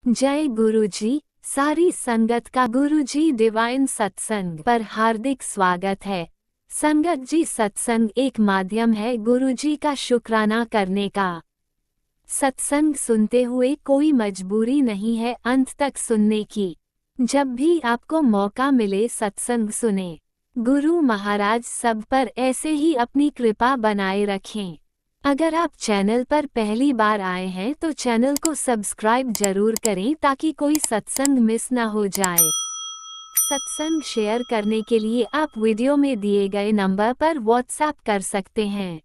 जय गुरुजी। सारी संगत का गुरुजी डिवाइन सत्संग पर हार्दिक स्वागत है। संगत जी, सत्संग एक माध्यम है गुरुजी का शुक्राना करने का। सत्संग सुनते हुए कोई मजबूरी नहीं है अंत तक सुनने की। जब भी आपको मौका मिले सत्संग सुने। गुरु महाराज सब पर ऐसे ही अपनी कृपा बनाए रखें। अगर आप चैनल पर पहली बार आए हैं तो चैनल को सब्सक्राइब जरूर करें ताकि कोई सत्संग मिस ना हो जाए। सत्संग शेयर करने के लिए आप वीडियो में दिए गए नंबर पर व्हाट्सएप कर सकते हैं।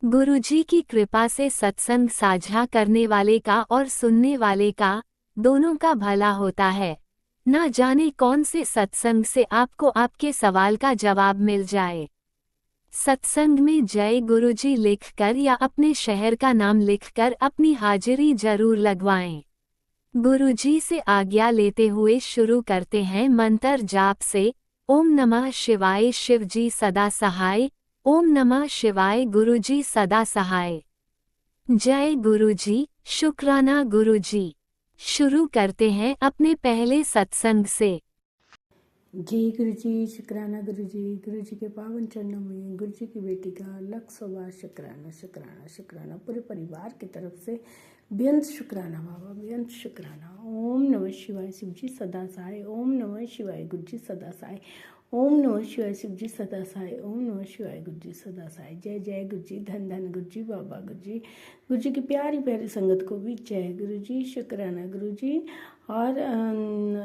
गुरुजी की कृपा से सत्संग साझा करने वाले का और सुनने वाले का दोनों का भला होता है। ना जाने कौन से सत्संग से आपको आपके सवाल का जवाब मिल जाए। सत्संग में जय गुरुजी लिखकर या अपने शहर का नाम लिखकर अपनी हाजिरी जरूर लगवाएं। गुरुजी से आज्ञा लेते हुए शुरू करते हैं मंत्र जाप से। ओम नमः शिवाय, शिवजी सदा सहाय। ओम नमः शिवाय, गुरुजी सदा सहाय। जय गुरुजी, शुक्राना गुरुजी। शुरू करते हैं अपने पहले सत्संग से। जय गुरु जी, शुक्राना गुरु जी के पावन चरणों में गुरु जी की बेटी का लख सवा शुक्राना शुक्राना शुक्राना पूरे परिवार की तरफ से बेअंत शुक्राना बाबा, बेअंत शुक्राना। ओम नमः शिवाय, शिव जी सदा सहाय। ओम नमः शिवाय, गुरु जी सदा सहाय। ओम नमः शिवाय, शिव जी सदा सहाय। ओम नमः शिवाय, गुरु जी सदा सहाय। जय जय गुरु जी, धन धन गुरु जी, बाबा गुरु जी की प्यारी प्यारी संगत को भी जय गुरु जी, शुक्राना गुरु जी। और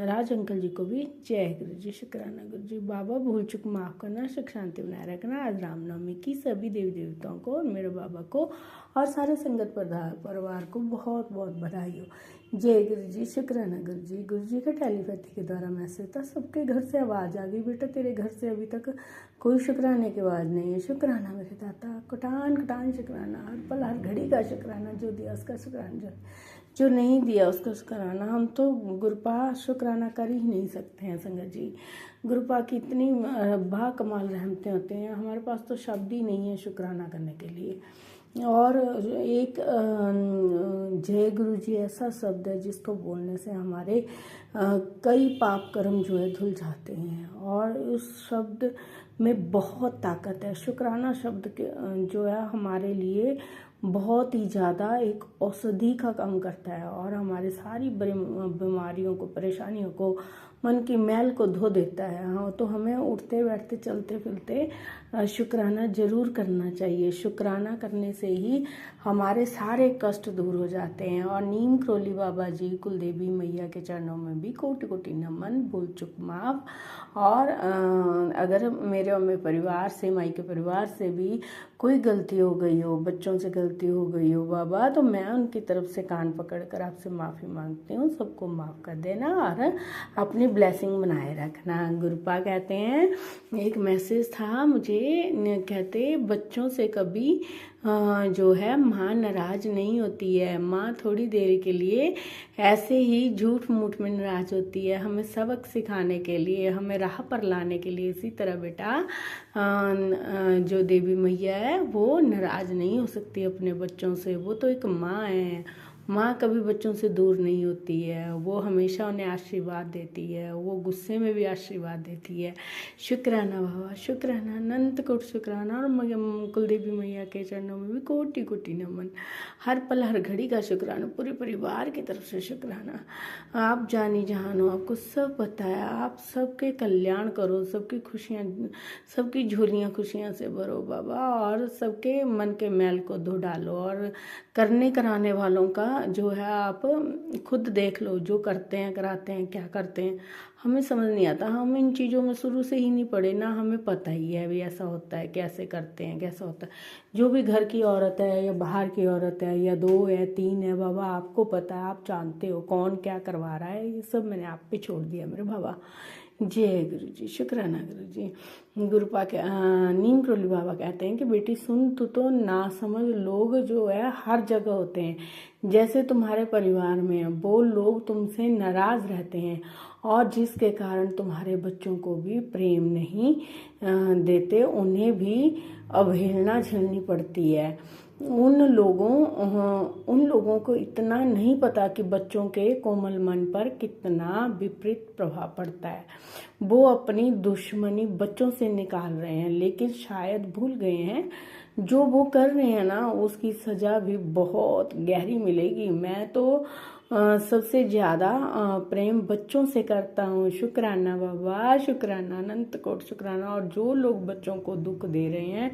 राज अंकल जी को भी जय गुरु जी, शुक्राना गुरु जी। बाबा भूल चुक माफ़ करना, सुख शांति बनाए रखना। आज रामनवमी की सभी देवी देवताओं को और मेरे बाबा को और सारे संगत परिवार को बहुत बहुत बधाई हो। जय गुरु जी, शुक्राना गुरु जी। गुरु जी का टेलीपैथी के द्वारा मैसेज था, सबके घर से आवाज़ आ गई, बेटा तेरे घर से अभी तक कोई शुक्राने की आवाज़ नहीं है। शुक्राना मेरे दाता, कटान कटान शुक्राना, हर पल हर घड़ी का शुक्राना, जो दिया उसका शुक्राना, जो नहीं दिया उसका शुक्राना। हम तो गुरुपा शुक्राना कर ही नहीं सकते हैं संगत जी। गुरुपा की इतनी बा कमाल रहमतें होते हैं, हमारे पास तो शब्द ही नहीं है शुक्राना करने के लिए। और एक जय गुरु जी ऐसा शब्द है जिसको बोलने से हमारे कई पाप कर्म जो है धुल जाते हैं, और उस शब्द में बहुत ताकत है। शुक्राना शब्द के जो है हमारे लिए बहुत ही ज़्यादा एक औषधि का काम करता है, और हमारे सारी बीमारियों को, परेशानियों को, मन की मैल को धो देता है। हाँ, तो हमें उठते बैठते चलते फिरते शुक्राना जरूर करना चाहिए। शुक्राना करने से ही हमारे सारे कष्ट दूर हो जाते हैं। और नीम क्रोली बाबा जी, कुलदेवी मैया के चरणों में भी कोटि कोटि नमन, भूल चुक माफ। और अगर मेरे परिवार से, माई के परिवार से भी कोई गलती हो गई हो, बच्चों से गलती हो गई हो बाबा, तो मैं उनकी तरफ से कान पकड़कर आपसे माफ़ी मांगती हूँ। सबको माफ़ कर देना और अपनी ब्लेसिंग बनाए रखना। गुरुपा कहते हैं, एक मैसेज था मुझे, कहते बच्चों से कभी जो है माँ नाराज नहीं होती है। माँ थोड़ी देर के लिए ऐसे ही झूठ मूठ में नाराज होती है, हमें सबक सिखाने के लिए, हमें राह पर लाने के लिए। इसी तरह बेटा जो देवी मैया है वो नाराज नहीं हो सकती अपने बच्चों से। वो तो एक माँ है। माँ कभी बच्चों से दूर नहीं होती है, वो हमेशा उन्हें आशीर्वाद देती है, वो गुस्से में भी आशीर्वाद देती है। शुक्राना बाबा, शुक्राना, अनंत कोटि शुक्राना। और कुलदेवी मैया के चरणों में भी कोटि कोटि नमन, हर पल हर घड़ी का शुक्राना, पूरे परिवार की तरफ से शुक्राना। आप जानी जहान हो, आपको सब पता है। आप सबके कल्याण करो, सबकी खुशियाँ, सबकी झोलियाँ खुशियाँ से भरो बाबा, और सबके मन के मैल को धो डालो। और करने कराने वालों का जो है आप खुद देख लो, जो करते हैं, कराते हैं, क्या करते हैं, हमें समझ नहीं आता। हम इन चीज़ों में शुरू से ही नहीं पढ़े ना, हमें पता ही है भी ऐसा होता है, कैसे करते हैं, कैसा होता है। जो भी घर की औरत है या बाहर की औरत है, या 2 है 3 है बाबा, आपको पता है, आप जानते हो कौन क्या करवा रहा है। ये सब मैंने आप पे छोड़ दिया मेरे बाबा। जय गुरु जी, शुक्राना गुरु जी। गुरुपा के नीम क्रोली बाबा कहते हैं कि बेटी सुन, तू तो ना समझ लोग जो है हर जगह होते हैं। जैसे तुम्हारे परिवार में वो लोग तुमसे नाराज रहते हैं, और जिसके कारण तुम्हारे बच्चों को भी प्रेम नहीं देते, उन्हें भी अवहेलना झेलनी पड़ती है। उन लोगों को इतना नहीं पता कि बच्चों के कोमल मन पर कितना विपरीत प्रभाव पड़ता है। वो अपनी दुश्मनी बच्चों से निकाल रहे हैं, लेकिन शायद भूल गए हैं जो वो कर रहे हैं ना, उसकी सजा भी बहुत गहरी मिलेगी। मैं तो सबसे ज़्यादा प्रेम बच्चों से करता हूँ। शुक्राना बाबा, शुक्राना, अनंत कोट शुक्राना। और जो लोग बच्चों को दुख दे रहे हैं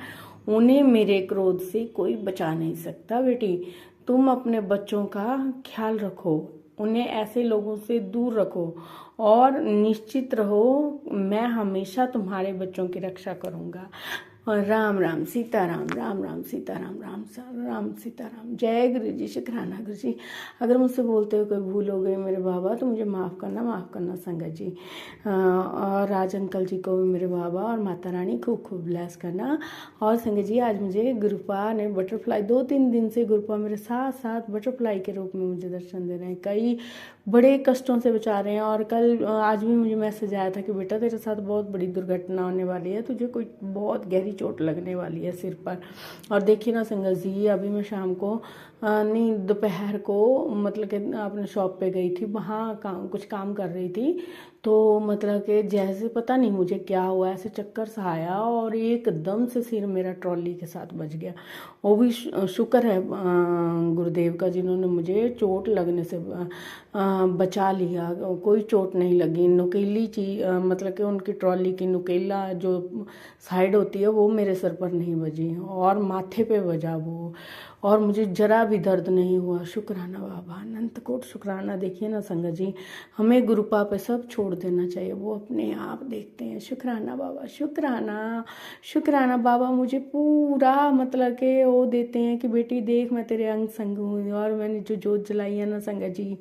उन्हें मेरे क्रोध से कोई बचा नहीं सकता। बेटी, तुम अपने बच्चों का ख्याल रखो, उन्हें ऐसे लोगों से दूर रखो और निश्चित रहो मैं हमेशा तुम्हारे बच्चों की रक्षा करूँगा। और राम राम सीताराम, राम राम सीताराम, राम सीताराम। जय गुरु जी, शुक्राना गुरु जी। अगर मुझसे बोलते हुए कोई भूल हो गई मेरे बाबा तो मुझे माफ़ करना संगत जी। और राज अंकल जी को भी मेरे बाबा और माता रानी खूब खूब ब्लेस करना। और संगत जी, आज मुझे गुरुपा ने बटरफ्लाई 2-3 दिन से गुरुपा मेरे साथ साथ बटरफ्लाई के रूप में मुझे दर्शन दे रहे हैं, कई बड़े कष्टों से बचा रहे हैं। और आज भी मुझे मैसेज आया था कि बेटा तेरे साथ बहुत बड़ी दुर्घटना होने वाली है, तुझे कोई बहुत गहरी चोट लगने वाली है सिर पर। और देखिए ना संगत जी, अभी मैं शाम को नहीं दोपहर को मतलब कि अपने शॉप पे गई थी, वहाँ कुछ काम कर रही थी। तो मतलब कि जैसे पता नहीं मुझे क्या हुआ, ऐसे चक्कर सा आया और एकदम से सिर मेरा ट्रॉली के साथ बच गया। वो भी शुक्र है गुरुदेव का, जिन्होंने मुझे चोट लगने से बचा लिया। कोई चोट नहीं लगी। नुकीली चीज मतलब कि उनकी ट्रॉली की नुकीला जो साइड होती है वो मेरे सर पर नहीं बजी और माथे पे बजा वो, और मुझे जरा भी दर्द नहीं हुआ। शुक्राना बाबा, अनंत कोट शुक्राना। देखिए ना संगत जी, हमें गुरुपा पे सब छोड़ देना चाहिए, वो अपने आप देखते हैं। शुक्राना बाबा, शुक्राना, शुक्राना बाबा। मुझे पूरा मतलब कि वो देते हैं कि बेटी देख मैं तेरे अंग संग हूँ। और मैंने जो जोत जलाई है ना संगत जी,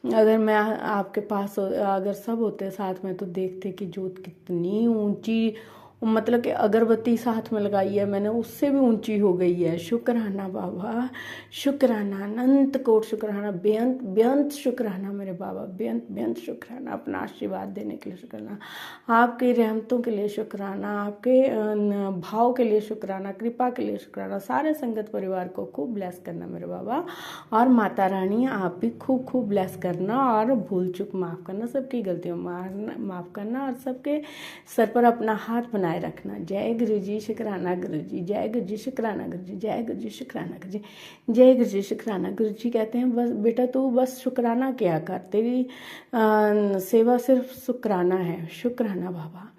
अगर मैं आपके पास अगर सब होते साथ में तो देखते कि जोत कितनी ऊंची, मतलब कि अगरबत्ती साथ में लगाई है मैंने, उससे भी ऊंची हो गई है। शुक्राना बाबा, शुक्राना, अनंत कोट शुक्राना, बेअंत बेअंत शुक्राना मेरे बाबा, बेअंत बेअंत शुक्राना। अपना आशीर्वाद देने के लिए शुक्राना, आपकी रहमतों के लिए शुक्राना, आपके भाव के लिए शुक्राना, कृपा के लिए शुक्राना। सारे संगत परिवार को खूब ब्लेस करना मेरे बाबा। और माता रानी आप भी खूब खूब ब्लेस करना और भूल चूक माफ़ करना, सबकी गलतियों माफ़ करना और सबके सर पर अपना हाथ बनाए रखना। जय गुरु जी, शुक्राना गुरु जी, जय गुरु जी, शुक्राना गुरु जी, जय गुरु जी, शुक्राना गुरु जी, जय गुरु जी, शुक्राना। गुरु जी कहते हैं बस बेटा तू बस शुक्राना किया कर, तेरी सेवा सिर्फ शुक्राना है। शुक्राना बाबा,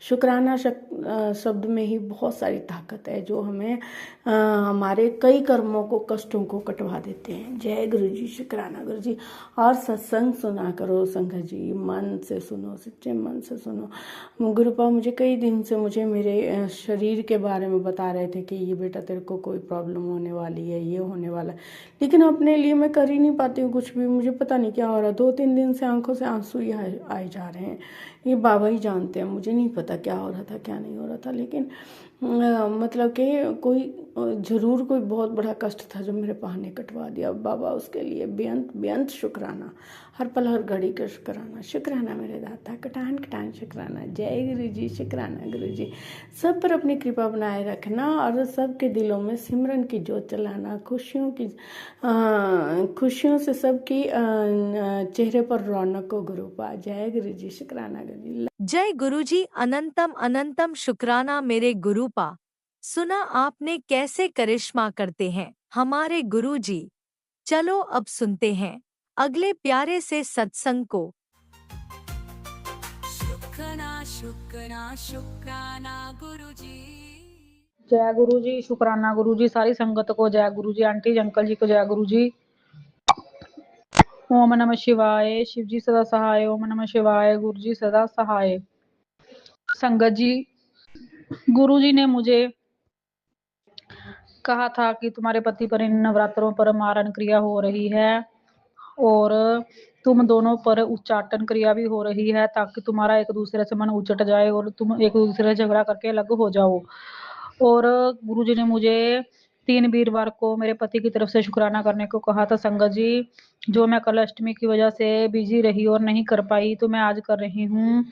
शुक्राना शब्द में ही बहुत सारी ताकत है जो हमें हमारे कई कर्मों को, कष्टों को कटवा देते हैं। जय गुरु जी, शुक्राना गुरु जी। और सत्संग सुना करो संगत जी, मन से सुनो, सच्चे मन से सुनो। गुरुपा मुझे कई दिन से मुझे मेरे शरीर के बारे में बता रहे थे कि ये बेटा तेरे को कोई प्रॉब्लम होने वाली है, ये होने वाला है, लेकिन अपने लिए मैं कर ही नहीं पाती हूँ कुछ भी। मुझे पता नहीं क्या हो रहा है, 2-3 दिन से आंखों से आंसू ही आए जा रहे हैं। ये बाबा ही जानते हैं, मुझे नहीं पता क्या हो रहा था क्या नहीं हो रहा था। लेकिन मतलब कि कोई ज़रूर कोई बहुत बड़ा कष्ट था जो मेरे बहाने कटवा दिया बाबा, उसके लिए बेअंत बेअंत शुक्राना। हर पल हर घड़ी का शुक्राना। शुक्राना मेरे दाता, कटान कटान शुक्राना। जय गुरु जी, शुक्राना गुरु जी। सब पर अपनी कृपा बनाए रखना और सबके दिलों में सिमरन की जोत जलाना। खुशियों से सबकी चेहरे पर रौनक को गुरुपा। जय गुरु जी, शुक्राना गुरु जी। जय गुरुजी, अनंतम अनंतम शुक्राना मेरे गुरुपा। सुना आपने कैसे करिश्मा करते हैं हमारे गुरुजी। चलो अब सुनते हैं अगले प्यारे से सत्संग को। शुक्राना शुक्राना शुक्राना गुरुजी। जय गुरु जी, शुक्राना गुरु जी। सारी संगत को जय गुरु जी, आंटी अंकल जी को जय गुरु जी। ओम नमः शिवाय, शिव जी सदा सहाय। ओम नमः शिवाय, गुरु जी सदा सहाय। संगत जी, गुरु जी ने मुझे कहा था कि तुम्हारे पति पर इन नवरात्रों पर मारण क्रिया हो रही है और तुम दोनों पर उच्चाटन क्रिया भी हो रही है, ताकि तुम्हारा एक दूसरे से मन उचट जाए और तुम एक दूसरे से झगड़ा करके अलग हो जाओ। और गुरुजी ने मुझे 3 वीरवार को मेरे पति की तरफ से शुक्राना करने को कहा था। संगत जी, जो मैं कल अष्टमी की वजह से बिजी रही और नहीं कर पाई, तो मैं आज कर रही हूँ।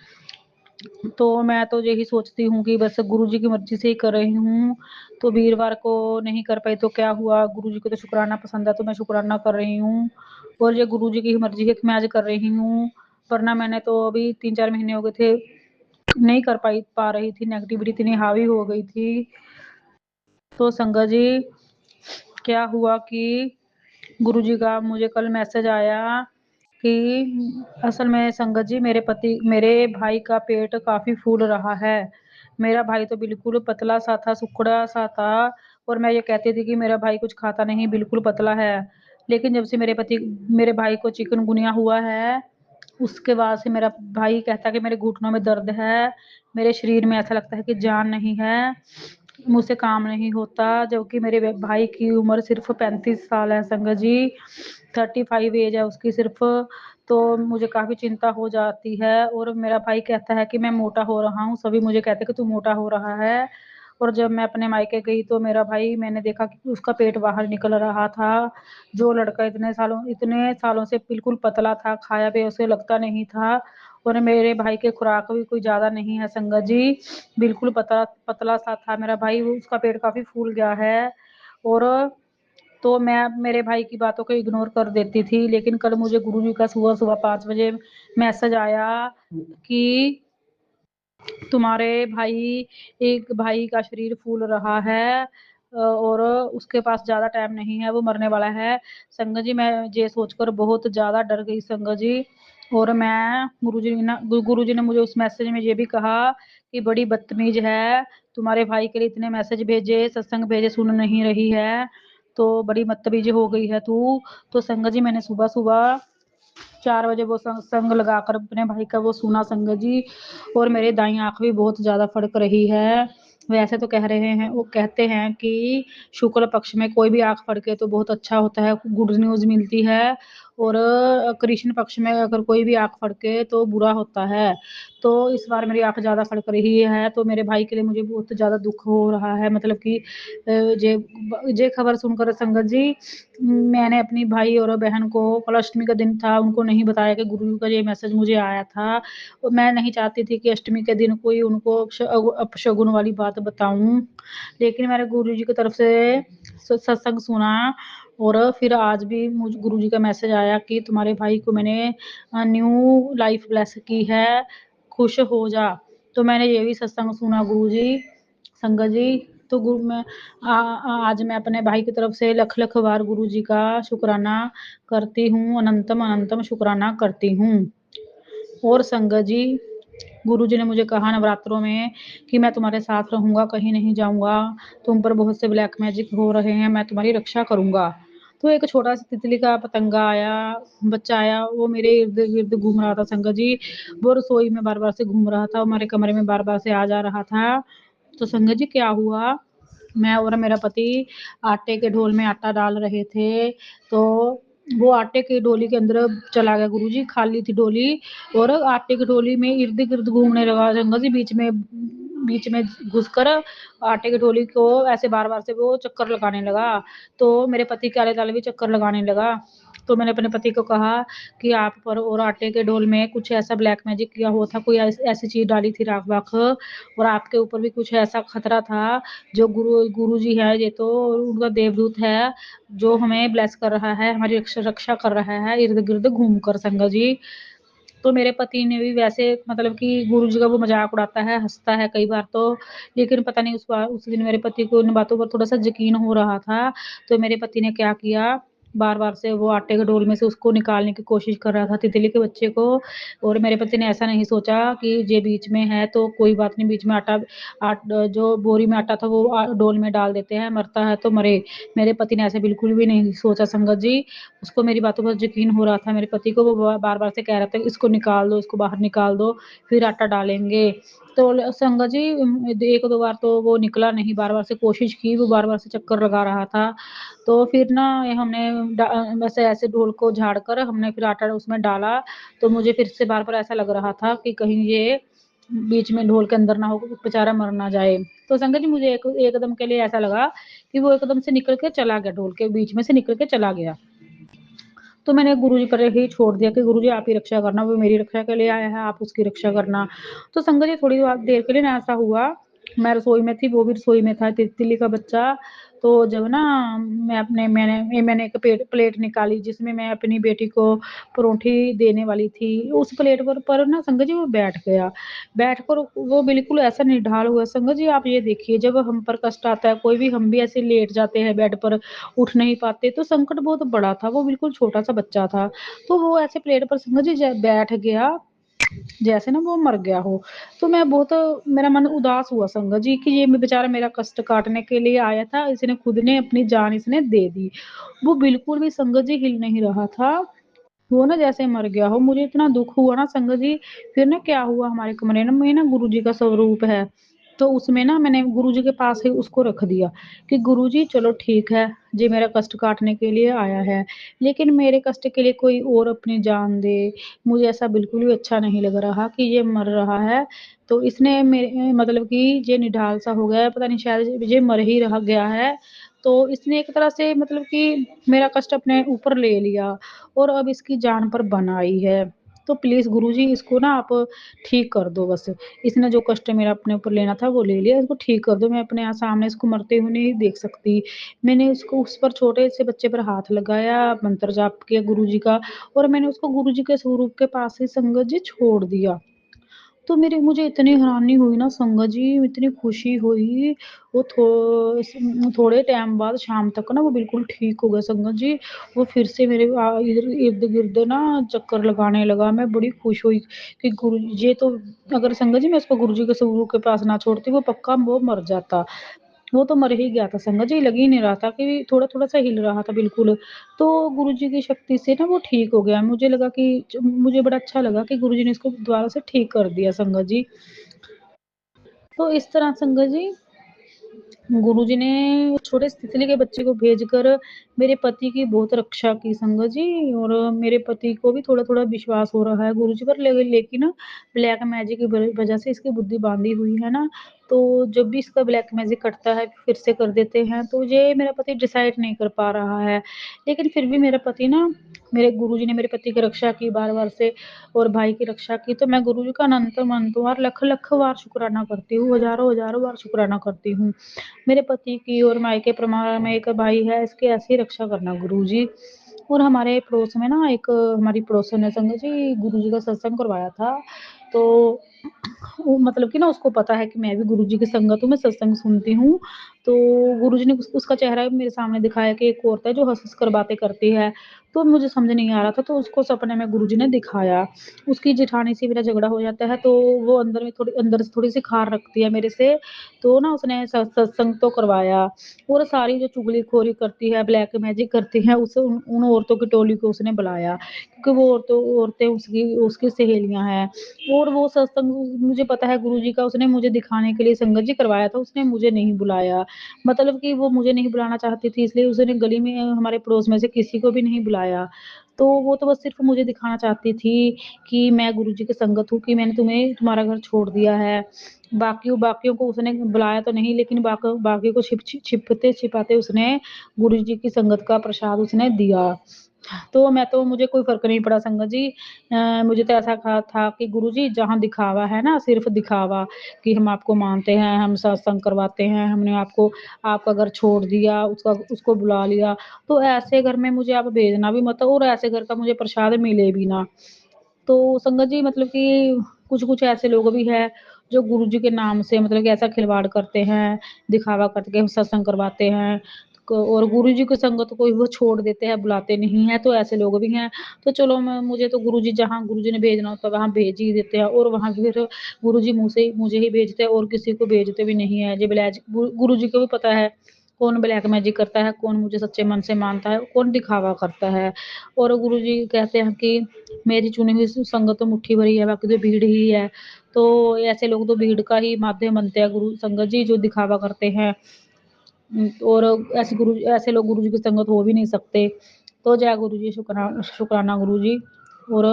तो मैं तो यही सोचती हूँ कि बस गुरुजी की मर्जी से ही कर रही हूँ। तो वीरवार को नहीं कर पाई तो क्या हुआ, गुरुजी को तो शुक्राना पसंद है तो मैं शुक्राना कर रही हूँ, और ये गुरुजी की मर्जी है कि मैं आज कर रही हूँ। वरना मैंने तो अभी 3-4 महीने हो गए थे नहीं कर पा रही थी, नेगेटिविटी इतनी हावी हो गई थी। तो संगत जी क्या हुआ कि गुरुजी का मुझे कल मैसेज आया कि असल में संगत जी मेरे भाई का पेट काफी फूल रहा है। मेरा भाई तो बिल्कुल पतला सा था, सुखड़ा सा था, और मैं ये कहती थी कि मेरा भाई कुछ खाता नहीं, बिल्कुल पतला है। लेकिन जब से मेरे भाई को चिकनगुनिया हुआ है, उसके बाद से मेरा भाई कहता है कि मेरे घुटनों में दर्द है, मेरे शरीर में ऐसा लगता है कि जान नहीं है, मुझसे काम नहीं होता। जबकि मेरे भाई की उम्र सिर्फ 35 साल है संगत जी, 35 एज है उसकी सिर्फ। तो मुझे काफी चिंता हो जाती है, और मेरा भाई कहता है कि मैं मोटा हो रहा हूँ, सभी मुझे कहते हैं कि तू मोटा हो रहा है। और जब मैं अपने मायके गई तो मेरा भाई, मैंने देखा कि उसका पेट बाहर निकल रहा था। जो लड़का इतने सालों से बिल्कुल पतला था, खाया भी उसे लगता नहीं था। और मेरे भाई के खुराक भी कोई ज्यादा नहीं है संगत जी, बिल्कुल पतला पतला सा था मेरा भाई, उसका पेट काफी फूल गया है। और तो मैं मेरे भाई की बातों को इग्नोर कर देती थी, लेकिन कल मुझे गुरुजी का सुबह सुबह 5 बजे मैसेज आया कि तुम्हारे एक भाई का शरीर फूल रहा है, और उसके पास ज्यादा टाइम नहीं है, वो मरने वाला है। संगत जी मैं ये सोचकर बहुत ज्यादा डर गई संगत जी। और मैं गुरुजी ने मुझे उस मैसेज में ये भी कहा कि बड़ी बदतमीज है, तुम्हारे भाई के लिए इतने मैसेज भेजे, सत्संग भेजे, सुन नहीं रही है, तो बड़ी बदतमीज हो गई है तू। तो संगत जी मैंने सुबह सुबह 4 बजे वो संग लगाकर अपने भाई का वो सुना संगत जी, और मेरे दाई आंख भी बहुत ज्यादा फड़क रही है। वैसे तो वो कहते हैं कि शुक्ल पक्ष में कोई भी आंख फड़के तो बहुत अच्छा होता है, गुड न्यूज मिलती है, और कृष्ण पक्ष में अगर कोई भी आंख फड़के तो बुरा होता है। तो इस बार मेरी आंख ज्यादा फड़क रही है, तो मेरे भाई के लिए मुझे बहुत ज्यादा दुख हो रहा है। मतलब कि ये खबर सुनकर संगत जी, मैंने अपनी भाई और बहन को, कल अष्टमी का दिन था, उनको नहीं बताया कि गुरु का ये मैसेज मुझे आया था। और मैं नहीं चाहती थी कि अष्टमी के दिन कोई उनको अपशगुन वाली बात बताऊं, लेकिन मैंने गुरु जी की तरफ से सत्संग सुना, और फिर आज भी मुझे गुरु जी का मैसेज आया कि तुम्हारे भाई को मैंने न्यू लाइफ ब्लेस की है, खुश हो जा। तो मैंने ये भी सत्संग सुना गुरु जी, संगत जी। तो आज मैं अपने भाई की तरफ से लख लख बार गुरु जी का शुक्राना करती हूँ, अनंतम अनंतम शुक्राना करती हूँ। और संगत जी गुरु जी ने मुझे कहा नवरात्रों में कि मैं तुम्हारे साथ रहूंगा, कहीं नहीं जाऊंगा, तुम पर बहुत से ब्लैक मैजिक हो रहे हैं, मैं तुम्हारी रक्षा करूंगा। तो एक छोटा सा तितली का पतंगा आया, बच्चा आया, वो मेरे इर्द गिर्द घूम रहा था संगत जी, वो रसोई में बार बार से घूम रहा था, हमारे कमरे में बार बार से आ जा रहा था। तो संगत जी क्या हुआ, मैं और मेरा पति आटे के ढोल में आटा डाल रहे थे, तो वो आटे की डोली के अंदर चला गया गुरुजी, खाली थी डोली, और आटे की डोली में इर्द गिर्द घूमने लगा संगत जी, बीच में घुसकर आटे की डोली को ऐसे बार बार से वो चक्कर लगाने लगा। तो मेरे पति के आले दुआले भी चक्कर लगाने लगा। तो मैंने अपने पति को कहा कि आप पर और आटे के डोल में कुछ ऐसा ब्लैक मैजिक किया हुआ था, कोई ऐसी चीज डाली थी राख वाख, और आपके ऊपर भी कुछ ऐसा खतरा था। जो गुरु जी है ये तो उनका देवदूत है, जो हमें ब्लेस कर रहा है, हमारी रक्षा कर रहा है इर्द गिर्द घूम कर संगत जी। तो मेरे पति ने भी वैसे, मतलब कि गुरु जी का वो मजाक उड़ाता है, हंसता है कई बार तो, लेकिन पता नहीं उस दिन मेरे पति को इन बातों पर थोड़ा सा यकीन हो रहा था। तो मेरे पति ने क्या किया, बार बार से वो आटे के डोल में से उसको निकालने की कोशिश कर रहा था, तितली के बच्चे को। और मेरे पति ने ऐसा नहीं सोचा कि ये बीच में है तो कोई बात नहीं, बीच में जो बोरी में आटा था वो डोल में डाल देते हैं, मरता है तो मरे। मेरे पति ने ऐसे बिल्कुल भी नहीं सोचा संगत जी, उसको मेरी बातों पर यकीन हो रहा था। मेरे पति को वो बार बार से कह रहा था इसको निकाल दो, इसको बाहर निकाल दो, फिर आटा डालेंगे। तो संगत जी 1-2 बार तो वो निकला नहीं, बार बार से कोशिश की, वो बार बार से चक्कर लगा रहा था। तो फिर ना हमने वैसे ऐसे ढोल को झाड़ कर हमने फिर आटा उसमें डाला। तो मुझे फिर से बार बार ऐसा लग रहा था कि कहीं ये बीच में ढोल के अंदर ना हो, बेचारा मर ना जाए। तो संगत जी मुझे एकदम के लिए ऐसा लगा कि वो एकदम से निकल के चला गया, ढोल के बीच में से निकल के चला गया। तो मैंने गुरुजी पर ही छोड़ दिया कि गुरुजी आप ही रक्षा करना, वो मेरी रक्षा के लिए आया है, आप उसकी रक्षा करना। तो संगत जी थोड़ी देर के लिए ना ऐसा हुआ, मैं रसोई में थी, वो भी रसोई में था, तितली का बच्चा। तो जब ना मैंने एक प्लेट निकाली जिसमें मैं अपनी बेटी को परोठी देने वाली थी, उस प्लेट पर ना संगत जी वो बैठ गया। बैठकर वो बिल्कुल ऐसा निढाल हुआ, संगत जी आप ये देखिए जब हम पर कष्ट आता है, कोई भी हम भी ऐसे लेट जाते हैं बेड पर, उठ नहीं पाते, तो संकट बहुत बड़ा था, वो बिल्कुल छोटा-सा बच्चा था। तो वो ऐसे प्लेट पर संगत जी बैठ गया, जैसे ना वो मर गया हो। तो मैं बहुत मेरा मन उदास हुआ संगत जी कि ये बेचारा मेरा कष्ट काटने के लिए आया था, इसने खुद ने अपनी जान इसने दे दी। वो बिल्कुल भी संगत जी हिल नहीं रहा था, वो ना जैसे मर गया हो। मुझे इतना दुःख हुआ ना संगत जी, फिर ना क्या हुआ, हमारे कमरे में ना गुरुजी का स्वरूप है, तो उसमें ना मैंने गुरुजी के पास ही उसको रख दिया कि गुरुजी चलो ठीक है, ये मेरा कष्ट काटने के लिए आया है, लेकिन मेरे कष्ट के लिए कोई और अपनी जान दे। मुझे ऐसा बिल्कुल भी अच्छा नहीं लग रहा कि ये मर रहा है, तो इसने मेरे मतलब कि ये निढाल सा हो गया है, पता नहीं शायद ये मर ही रह गया है। तो इसने एक तरह से मतलब कि मेरा कष्ट अपने ऊपर ले लिया और अब इसकी जान पर बन आई है। तो प्लीज़ गुरुजी इसको ना आप ठीक कर दो बस। इसने जो कष्ट मेरा अपने ऊपर लेना था वो ले लिया, इसको ठीक कर दो। मैं अपने यहाँ सामने इसको मरते हुए नहीं देख सकती। मैंने उसको उस पर छोटे से बच्चे पर हाथ लगाया, मंत्र जाप किया गुरुजी का और मैंने उसको गुरुजी के स्वरूप के पास ही संगत जी छोड़ दिया। तो मेरे मुझे इतनी हैरानी हुई ना संगत जी, इतनी खुशी हुई, वो थोड़े टाइम बाद शाम तक ना वो बिल्कुल ठीक हो गया संगत जी। वो फिर से मेरे इधर इर्द-गिर्द ना चक्कर लगाने लगा। मैं बड़ी खुश हुई कि गुरु ये तो अगर संगत जी मैं उसको गुरुजी के स्वरूप के पास ना छोड़ती, वो पक्का वो मर जाता। वो तो मर ही गया था संगत जी, लग ही नहीं रहा था कि थोड़ा-थोड़ा सा हिल रहा था बिल्कुल। तो गुरुजी की शक्ति से ना वो ठीक हो गया। मुझे लगा कि मुझे बड़ा अच्छा लगा कि गुरुजी ने इसको दोबारा से ठीक कर दिया संगत जी। तो इस तरह संगत जी गुरुजी ने छोटे से तितली के बच्चे को भेजकर मेरे पति की बहुत रक्षा की संगत जी और मेरे पति को भी थोड़ा-थोड़ा विश्वास हो रहा है गुरुजी पर लेकिन ब्लैक मैजिक की वजह से इसकी बुद्धि बाँधी हुई है ना, तो जब भी इसका ब्लैक मैजिक कटता है फिर से कर देते हैं, तो ये मेरा पति डिसाइड नहीं कर पा रहा है। लेकिन फिर भी मेरा पति ना मेरे गुरुजी ने मेरे पति की रक्षा की बार-बार से और भाई की रक्षा की, तो मैं गुरुजी का अनंत-अनंत बार लख-लख बार शुकराना करती हूँ, हज़ारों-हज़ारों बार शुकराना करती हूँ। मेरे पति की और मायके प्रमाण में एक भाई है, इसकी ऐसी रक्षा करना गुरुजी। और हमारे पड़ोस में ना एक हमारी पड़ोसन ने संगत जी गुरुजी का सत्संग करवाया था, तो वो मतलब कि ना उसको पता है कि मैं भी गुरुजी की संगत हूँ, मैं सत्संग सुनती हूँ, तो गुरुजी ने उसका चेहरा मेरे सामने दिखाया कि एक औरत है जो हँस-हँस कर बातें करती है, तो मुझे समझ नहीं आ रहा था, तो उसको सपने में गुरुजी ने दिखाया। उसकी जेठानी से मेरा झगड़ा हो जाता है, तो वो अंदर से थोड़ी-सी खार रखती है मेरे से, तो ना उसने सत्संग तो करवाया और सारी जो चुगलीखोरी करती है, ब्लैक मैजिक करती है, उसे उन उन औरतों की टोली को उसने बुलाया, क्योंकि वो औरतें उसकी उसकी सहेलियाँ हैं और वो सत्संग मुझे पता है गुरुजी का उसने मुझे दिखाने के लिए संगत जी करवाया था, उसने मुझे नहीं बुलाया। मतलब कि वो मुझे नहीं बुलाना चाहती थी इसलिए उसने गली में हमारे पड़ोस में से किसी को भी नहीं बुलाया। तो वो तो बस सिर्फ़ मुझे दिखाना चाहती थी कि मैं गुरुजी की संगत हूँ, कि मैंने तुम्हारा घर छोड़ दिया है। बाकियों को उसने बुलाया तो नहीं, लेकिन बाकियों को छिपते-छिपाते उसने गुरुजी की संगत का प्रसाद उसने दिया। तो मुझे कोई फ़र्क नहीं पड़ा संगत जी। मुझे तो ऐसा कहा था कि गुरुजी जहाँ दिखावा है ना, सिर्फ़ दिखावा कि हम आपको मानते हैं, हम सत्संग करवाते हैं, हमने आपका घर छोड़ दिया, उसको बुला लिया, तो ऐसे घर में मुझे आप भेजना भी मत और ऐसे घर का मुझे प्रसाद मिले भी ना। तो संगत जी मतलब कि कुछ-कुछ ऐसे लोग भी हैं, जो गुरुजी के नाम से मतलब कि ऐसा खिलवाड़ करते हैं, दिखावा करके हम सत्संग करवाते हैं क और गुरुजी की संगत को वो छोड़ देते हैं, बुलाते नहीं हैं, तो ऐसे लोग भी हैं। तो चलो मुझे तो गुरुजी जहाँ गुरुजी ने भेजना होता है, वहाँ भेज ही देते हैं और वहाँ फिर गुरुजी मुझे ही भेजते हैं और किसी को भेजते भी नहीं है। गुरुजी को भी पता है, कौन ब्लैक मैजिक करता है, कौन मुझे सच्चे मन से मानता है, कौन दिखावा करता है। और गुरुजी कहते हैं कि मेरी चुनी हुई संगत तो मुट्ठी भरी है, बाकी तो भीड़ ही है। तो ऐसे लोग तो भीड़ का ही माध्यम बनते हैं गुरु संगत जी, जो दिखावा करते हैं। और ऐसे लोग गुरुजी की संगत हो भी नहीं सकते। तो जय गुरु जी, शुकराना गुरुजी और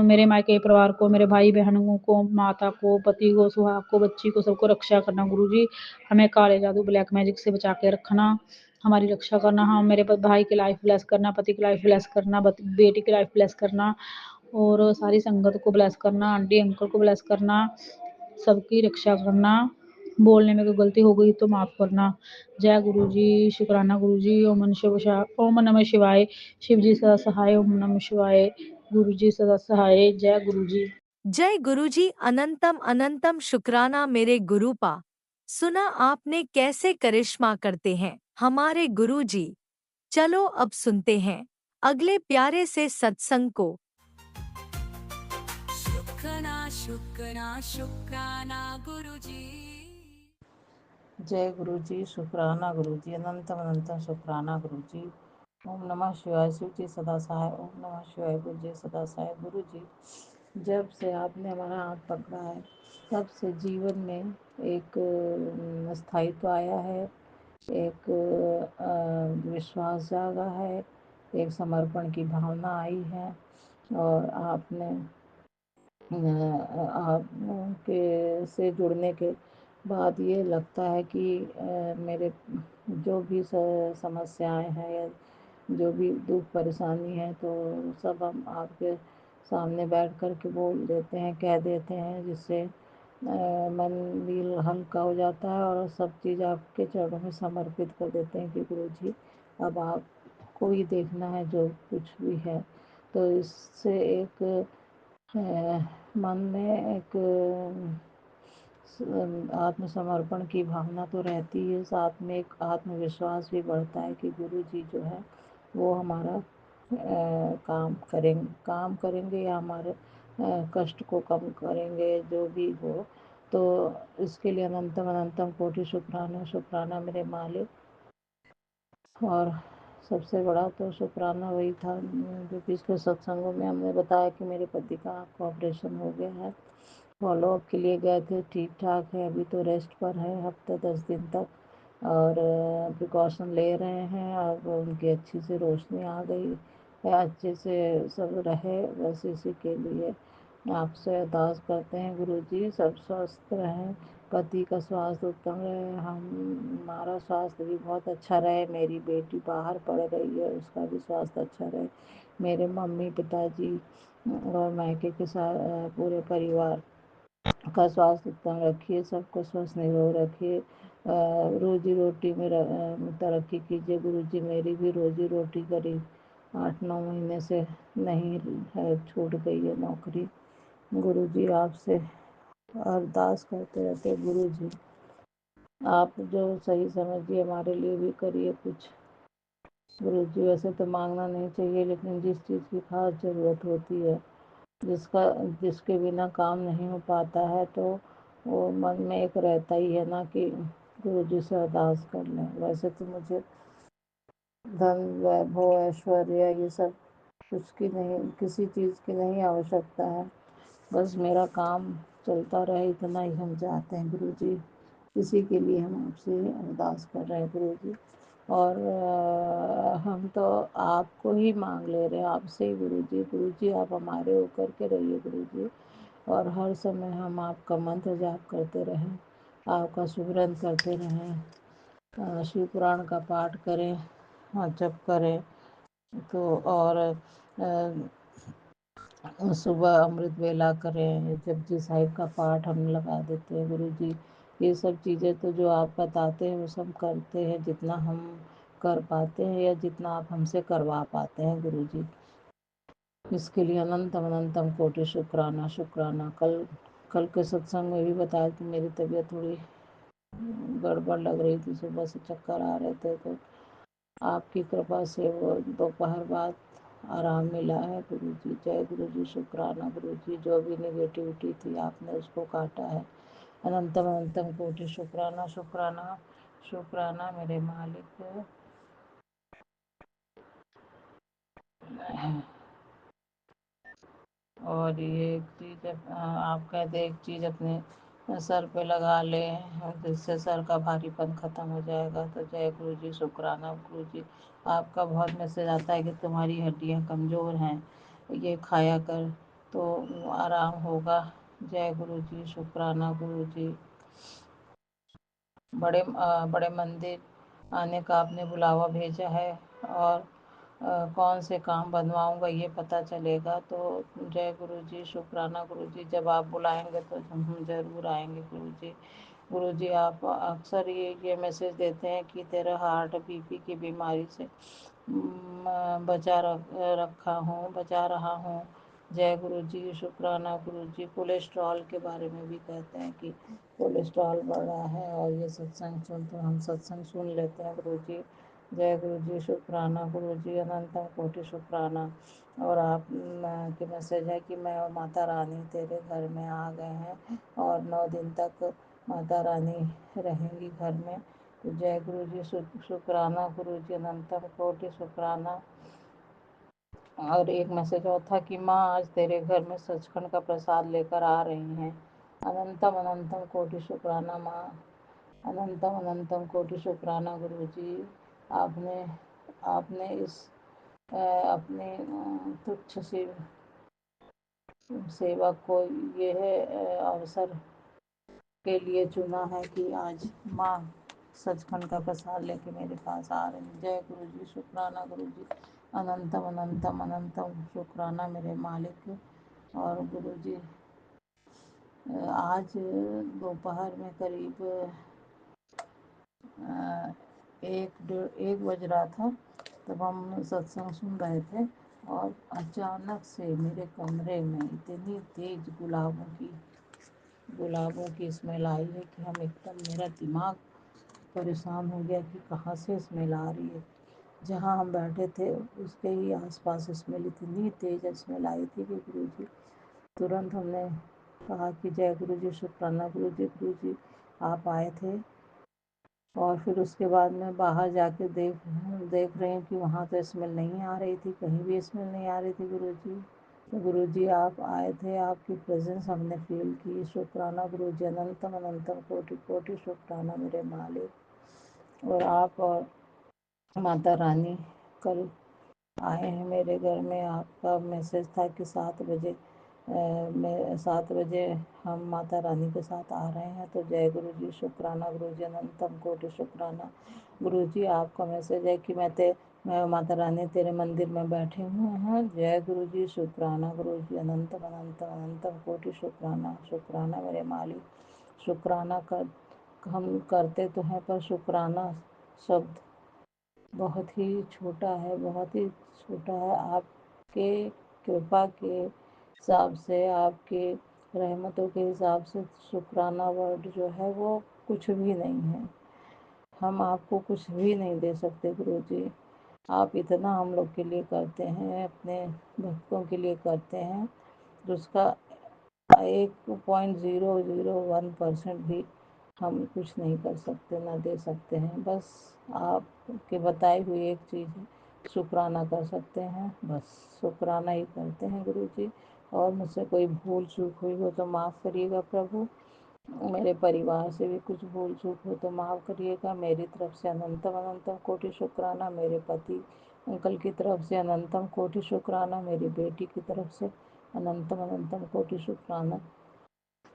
मेरे मायके परिवार को, मेरे भाई-बहनों को, माता को, पति को, सुहाग को, बच्ची को, सबको रक्षा करना गुरुजी। हमें काले जादू, ब्लैक मैजिक से बचा के रखना। हमारी रक्षा करना, हाँ मेरे भाई की लाइफ ब्लेस करना, पति की लाइफ ब्लेस करना, बेटी की लाइफ ब्लेस करना और सारी संगत को ब्लेस करना, आंटी अंकल को ब्लेस करना, सबकी रक्षा करना। बोलने में कोई गलती हो गई तो माफ़ करना। जय गुरु जी, शुक्राना गुरु जी। ओम नमः शिवाय। शिव जी सदा सहाय। ओम नमः शिवाय। गुरु जी सदा सहाय। जय गुरु जी। जय गुरुजी। अनंतम अनंतम शुक्राना मेरे गुरुपा। सुना आपने कैसे करिश्मा करते हैं हमारे गुरुजी। चलो अब सुनते हैं अगले प्यारे से सत्संग को। शुक्राना शुक्राना शुक्राना गुरुजी। जय गुरु जी, शुक्राना गुरु जी, अनंतम अनंतम शुक्राना गुरु जी। ओम नमः शिवाय। शिव जी सदा सहाय। ओम नमः शिवाय। गुरु जी सदा सहाय। गुरु जी, जब से आपने हमारा हाथ पकड़ा है तब से जीवन में एक स्थायित्व आया है, एक विश्वास जागा है, एक समर्पण की भावना आई है और आपने आप के से जुड़ने के बाद ये लगता है कि मेरे जो भी समस्याएं हैं या जो भी दुख परेशानी है तो सब हम आपके सामने बैठ कर के बोल देते हैं, कह देते हैं, जिससे मन भी हल्का हो जाता है और सब चीज़ आपके चरणों में समर्पित कर देते हैं कि गुरु जी अब आपको ही देखना है जो कुछ भी है। तो इससे एक मन में एक आत्मसमर्पण की भावना तो रहती है, साथ में एक आत्मविश्वास भी बढ़ता है कि गुरु जी जो है वो हमारा काम करेंगे या हमारे कष्ट को कम करेंगे, जो भी हो। तो इसके लिए अनंतम अनंतम कोटि शुक्राना शुक्राना मेरे मालिक। और सबसे बड़ा तो शुक्राना वही था जो पिछले सत्संगों में हमने बताया कि मेरे पति का आँख का ऑपरेशन हो गया है। फॉलोअप के लिए गए थे, ठीक ठाक है, अभी तो रेस्ट पर है हफ्ते 10 दिन तक और प्रिकॉशन ले रहे हैं। अब उनकी अच्छी से रोशनी आ गई है, अच्छे से सब रहे, बस इसी के लिए आपसे अरदास करते हैं गुरु जी सब स्वस्थ रहें, पति का स्वास्थ्य उत्तम रहे, हमारा स्वास्थ्य भी बहुत अच्छा रहे, मेरी बेटी बाहर पढ़ रही है उसका भी स्वास्थ्य अच्छा रहे, मेरे मम्मी पिताजी और मायके के साथ पूरे परिवार का स्वास्थ्य उत्तम रखिए, सबको स्वस्थ निरोग रखिए, रोजी रोटी में तरक्की कीजिए गुरु जी। मेरी भी रोजी रोटी करीब 8-9 महीने से नहीं है, छूट गई है नौकरी। गुरु जी आपसे अरदास करते रहते, गुरु जी आप जो सही समझिए हमारे लिए भी करिए कुछ। गुरु जी वैसे तो मांगना नहीं चाहिए, लेकिन जिस चीज़ की खास ज़रूरत होती है, जिसके बिना काम नहीं हो पाता है, तो वो मन में एक रहता ही है ना कि गुरु जी से अरदास कर लें। वैसे तो मुझे धन वैभव ऐश्वर्य ये सब कुछ की नहीं, किसी चीज़ की नहीं आवश्यकता है, बस मेरा काम चलता रहे इतना ही हम चाहते हैं गुरु जी। इसी के लिए हम आपसे अरदास कर रहे हैं गुरु जी। और हम तो आपको ही मांग ले रहे हैं, आपसे ही गुरु जी। गुरु जी आप हमारे होकर के रहिए गुरु जी, और हर समय हम आपका मंत्र जाप करते रहें, आपका सुमिरन करते रहें, शिव पुराण का पाठ करें और जप करें। तो और सुबह अमृत वेला करें, जपजी साहिब का पाठ हम लगा देते हैं गुरु जी। ये सब चीज़ें तो जो आप बताते हैं वो सब करते हैं, जितना हम कर पाते हैं या जितना आप हमसे करवा पाते हैं गुरु जी। इसके लिए अनंतम अनंतम कोटि शुक्राना शुक्राना। कल के सत्संग में भी बताया कि मेरी तबीयत थोड़ी गड़बड़ लग रही थी, सुबह से चक्कर आ रहे थे, तो आपकी कृपा से वो दोपहर बाद आराम मिला है गुरु जी। जय गुरु जी, शुक्राना गुरु जी। जो भी नेगेटिविटी थी आपने उसको काटा है। अनंतम अनंतम कोटि शुक्राना शुक्राना शुक्राना मेरे मालिक। और ये एक चीज़ आप कहते एक चीज़ अपने सर पे लगा लें, जिससे सर का भारीपन ख़त्म हो जाएगा। तो जय गुरु जी, शुक्राना गुरु जी। आपका बहुत मैसेज आता है कि तुम्हारी हड्डियाँ कमज़ोर हैं, ये खाया कर तो आराम होगा। जय गुरु जी, शुक्राना गुरु जी। बड़े मंदिर आने का आपने बुलावा भेजा है, और कौन से काम बनवाऊंगा ये पता चलेगा। तो जय गुरु जी, शुक्राना गुरु जी, जब आप बुलाएंगे तो हम ज़रूर आएंगे गुरु जी। गुरु जी, आप अक्सर ये मैसेज देते हैं कि तेरा हार्ट बीपी की बीमारी से बचा रहा हूँ। जय गुरु जी, शुक्राना गुरु जी। कोलेस्ट्रॉल के बारे में भी कहते हैं कि कोलेस्ट्रॉल बढ़ रहा है, और ये सत्संग हम सत्संग सुन लेते हैं गुरु जी। जय गुरु जी, शुक्राना गुरु जी, अनंतम कोटि शुक्राना। और आप के मैसेज है कि मैं और माता रानी तेरे घर में आ गए हैं, और 9 दिन तक माता रानी रहेंगी घर में। तो जय गुरु जी, शुक्राना गुरु जी, अनंतम कोटि शुक्राना। और एक मैसेज और था कि माँ आज तेरे घर में सचखंड का प्रसाद लेकर आ रही हैं। अनंतम अनंतम कोटि शुक्राना माँ, अनंतम अनंतम कोटि शुक्राना गुरु जी। आपने आपने इस अपने तुच्छ सेवक को यह अवसर के लिए चुना है कि आज माँ सचखंड का प्रसाद लेके मेरे पास आ रही हैं। जय गुरु जी, शुक्राना गुरु जी, अनंतम अनंतम अनंतम शुक्राना मेरे मालिक। और गुरु जी, आज दोपहर में करीब 1 बज रहा था, तब हम सत्संग सुन रहे थे, और अचानक से मेरे कमरे में इतनी तेज गुलाबों की स्मेल आई है कि हम एकदम, मेरा दिमाग परेशान हो गया कि कहाँ से स्मेल आ रही है। जहाँ हम बैठे थे उसके ही आसपास स्मेल, इतनी तेज स्मेल आई थी कि गुरु जी, तुरंत हमने कहा कि जय गुरु जी, शुक्राना गुरु जी। गुरु जी, आप आए थे, और फिर उसके बाद मैं बाहर जाके देख रही हूँ कि वहाँ तो स्मेल नहीं आ रही थी, कहीं भी स्मेल नहीं आ रही थी गुरु जी। तो गुरु जी, आप आए थे, आपकी प्रेजेंस हमने फील की। शुक्राना गुरु जी, अनंतम अनंतम कोटि कोटि शुक्राना मेरे मालिक। और आप और माता रानी कल आए हैं मेरे घर में। आपका मैसेज था कि 7 बजे हम माता रानी के साथ आ रहे हैं। तो जय गुरु जी, शुक्राना गुरु जी, अनंतम कोटि शुक्राना गुरु जी। आपका मैसेज है कि मैं माता रानी तेरे मंदिर में बैठे हुए हैं। जय गुरु जी, शुक्राना गुरु जी, अनंतम अनंतम अनंतम कोटि शुक्राना शुक्राना मेरे मालिक। शुक्राना हम करते तो हैं, पर शुक्राना शब्द बहुत ही छोटा है, बहुत ही छोटा है। आपके कृपा के हिसाब से, आपके रहमतों के हिसाब से शुक्राना वर्ड जो है वो कुछ भी नहीं है। हम आपको कुछ भी नहीं दे सकते गुरु जी। आप इतना हम लोग के लिए करते हैं, अपने भक्तों के लिए करते हैं, जिसका 1.001% भी हम कुछ नहीं कर सकते, ना दे सकते हैं। बस आपके बताई हुई एक चीज़ है, शुक्राना कर सकते हैं, बस शुक्राना ही करते हैं गुरु जी। और मुझसे कोई भूल चूक हुई हो तो माफ़ करिएगा प्रभु। मेरे परिवार से भी कुछ भूल चूक हो तो माफ़ करिएगा। मेरी तरफ से अनंतम अनंतम कोटि शुक्राना। मेरे पति अंकल की तरफ से अनंतम कोटि शुक्राना। मेरी बेटी की तरफ से अनंतम अनंतम कोटि शुक्राना।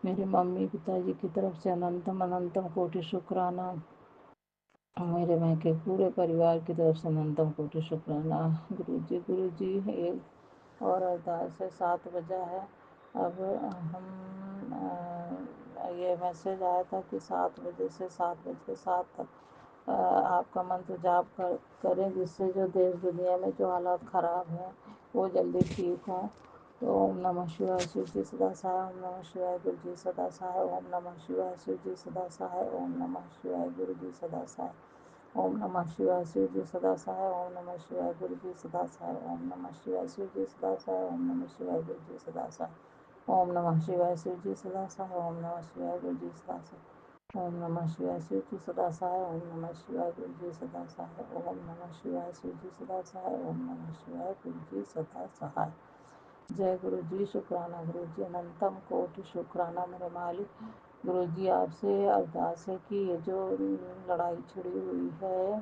मेरे मम्मी पिताजी की तरफ से अनंतम अनंतम कोटि शुक्राना। मेरे मैं के पूरे परिवार की तरफ से अनंतम कोटि शुक्राना गुरु जी। गुरु जी, एक और अरदास है, 7 बजा है। अब हम ये मैसेज आया था कि 7 बजे से 7 बज के 7 तक आपका मंत्र जाप करें, जिससे जो देश दुनिया में जो हालात ख़राब हैं वो जल्दी ठीक हों। तो ओम नमः शिवाय, शिव जी सदा सहाय। ओम नमः शिवाय, गुरु जी सदा सहाय। ओम नमः शिवाय, शिव जी सदा सहाय। ओम नमः शिवाय, गुरु जी सदा सहाय। ओम नमः शिवाय, शिव जी सदा सहाय। ओम नमः शिवाय, गुरु जी सदा सहाय। ओम नमः शिवाय, शिव जी सदा सहाय। ओम नमः शिवाय, गुरु जी सदा सहाय। ओम नमः शिवाय, शिव जी सदा सहाय। ओम नमः शिवाय, गुरु जी सदा सहाय। ओम नमः शिवाय, शिव जी सदा सहाय। ओम नमः शिवाय, गुरु जी सदा सहाय। ओम नमः शिवाय, शिव जी सदा सहाय। ओम नमः शिवाय, गुरु जी सदा सहाय। जय गुरु जी, शुक्राना गुरु जी, अनंतम कोटि शुक्राना मेरे मालिक। गुरु जी, आपसे अरदास है कि ये जो लड़ाई छिड़ी हुई है,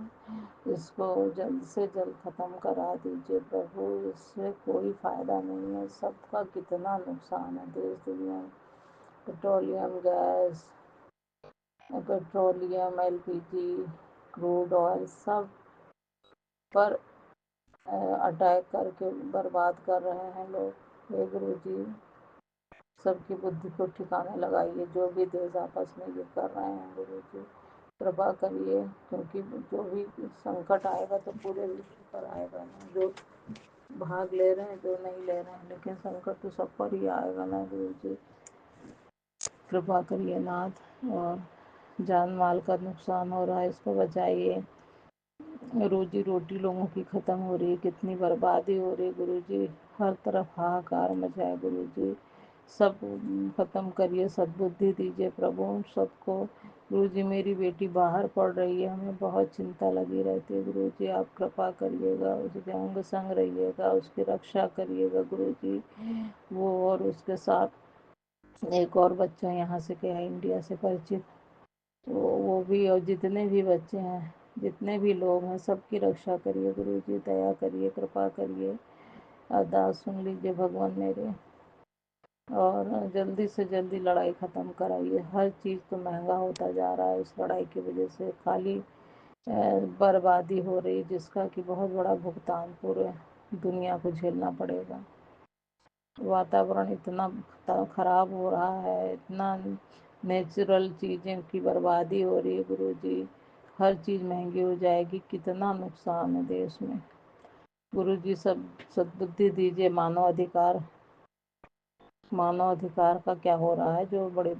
इसको जल्द से जल्द ख़त्म करा दीजिए प्रभु। इससे कोई फ़ायदा नहीं है, सबका कितना नुकसान है देश दुनिया में। Petroleum gas, petroleum, LPG, crude oil सब पर अटैक करके बर्बाद कर रहे हैं लोग। हे गुरु जी, सबकी बुद्धि को ठिकाने लगाइए, जो भी देश आपस में ये कर रहे हैं गुरु जी कृपा करिए, क्योंकि जो भी संकट आएगा तो पूरे विश्व पर आएगा ना। जो भाग ले रहे हैं, जो नहीं ले रहे हैं, लेकिन संकट तो सब पर ही आएगा ना गुरु जी। कृपा करिए नाथ। और जान माल का नुकसान हो रहा है, इसको बचाइए। रोजी रोटी लोगों की खत्म हो रही है, कितनी बर्बादी हो रही है गुरु जी। हर तरफ हाहाकार मचा है गुरु जी। सब खत्म करिए, सद्बुद्धि दीजिए प्रभु सबको। गुरु जी, मेरी बेटी बाहर पढ़ रही है, हमें बहुत चिंता लगी रहती है गुरु जी। आप कृपा करिएगा, उसके अंग संग रहिएगा, उसकी रक्षा करिएगा गुरु जी। वो और उसके साथ एक और बच्चा यहाँ से क्या है, इंडिया से परिचित, तो वो भी, और जितने भी बच्चे हैं, जितने भी लोग हैं, सबकी रक्षा करिए गुरु जी। दया करिए, कृपा करिए, अरदास सुन लीजिए भगवान मेरे। और जल्दी से जल्दी लड़ाई ख़त्म कराइए। हर चीज़ तो महंगा होता जा रहा है, इस लड़ाई की वजह से खाली बर्बादी हो रही, जिसका कि बहुत बड़ा भुगतान पूरे दुनिया को झेलना पड़ेगा। वातावरण इतना खराब हो रहा है, इतना नेचुरल चीज़ें की बर्बादी हो रही है गुरु जी। हर चीज़ महंगी हो जाएगी, कितना नुकसान है देश में गुरु जी। सब सद्बुद्धि दीजिए। मानव अधिकार का क्या हो रहा है, जो बड़े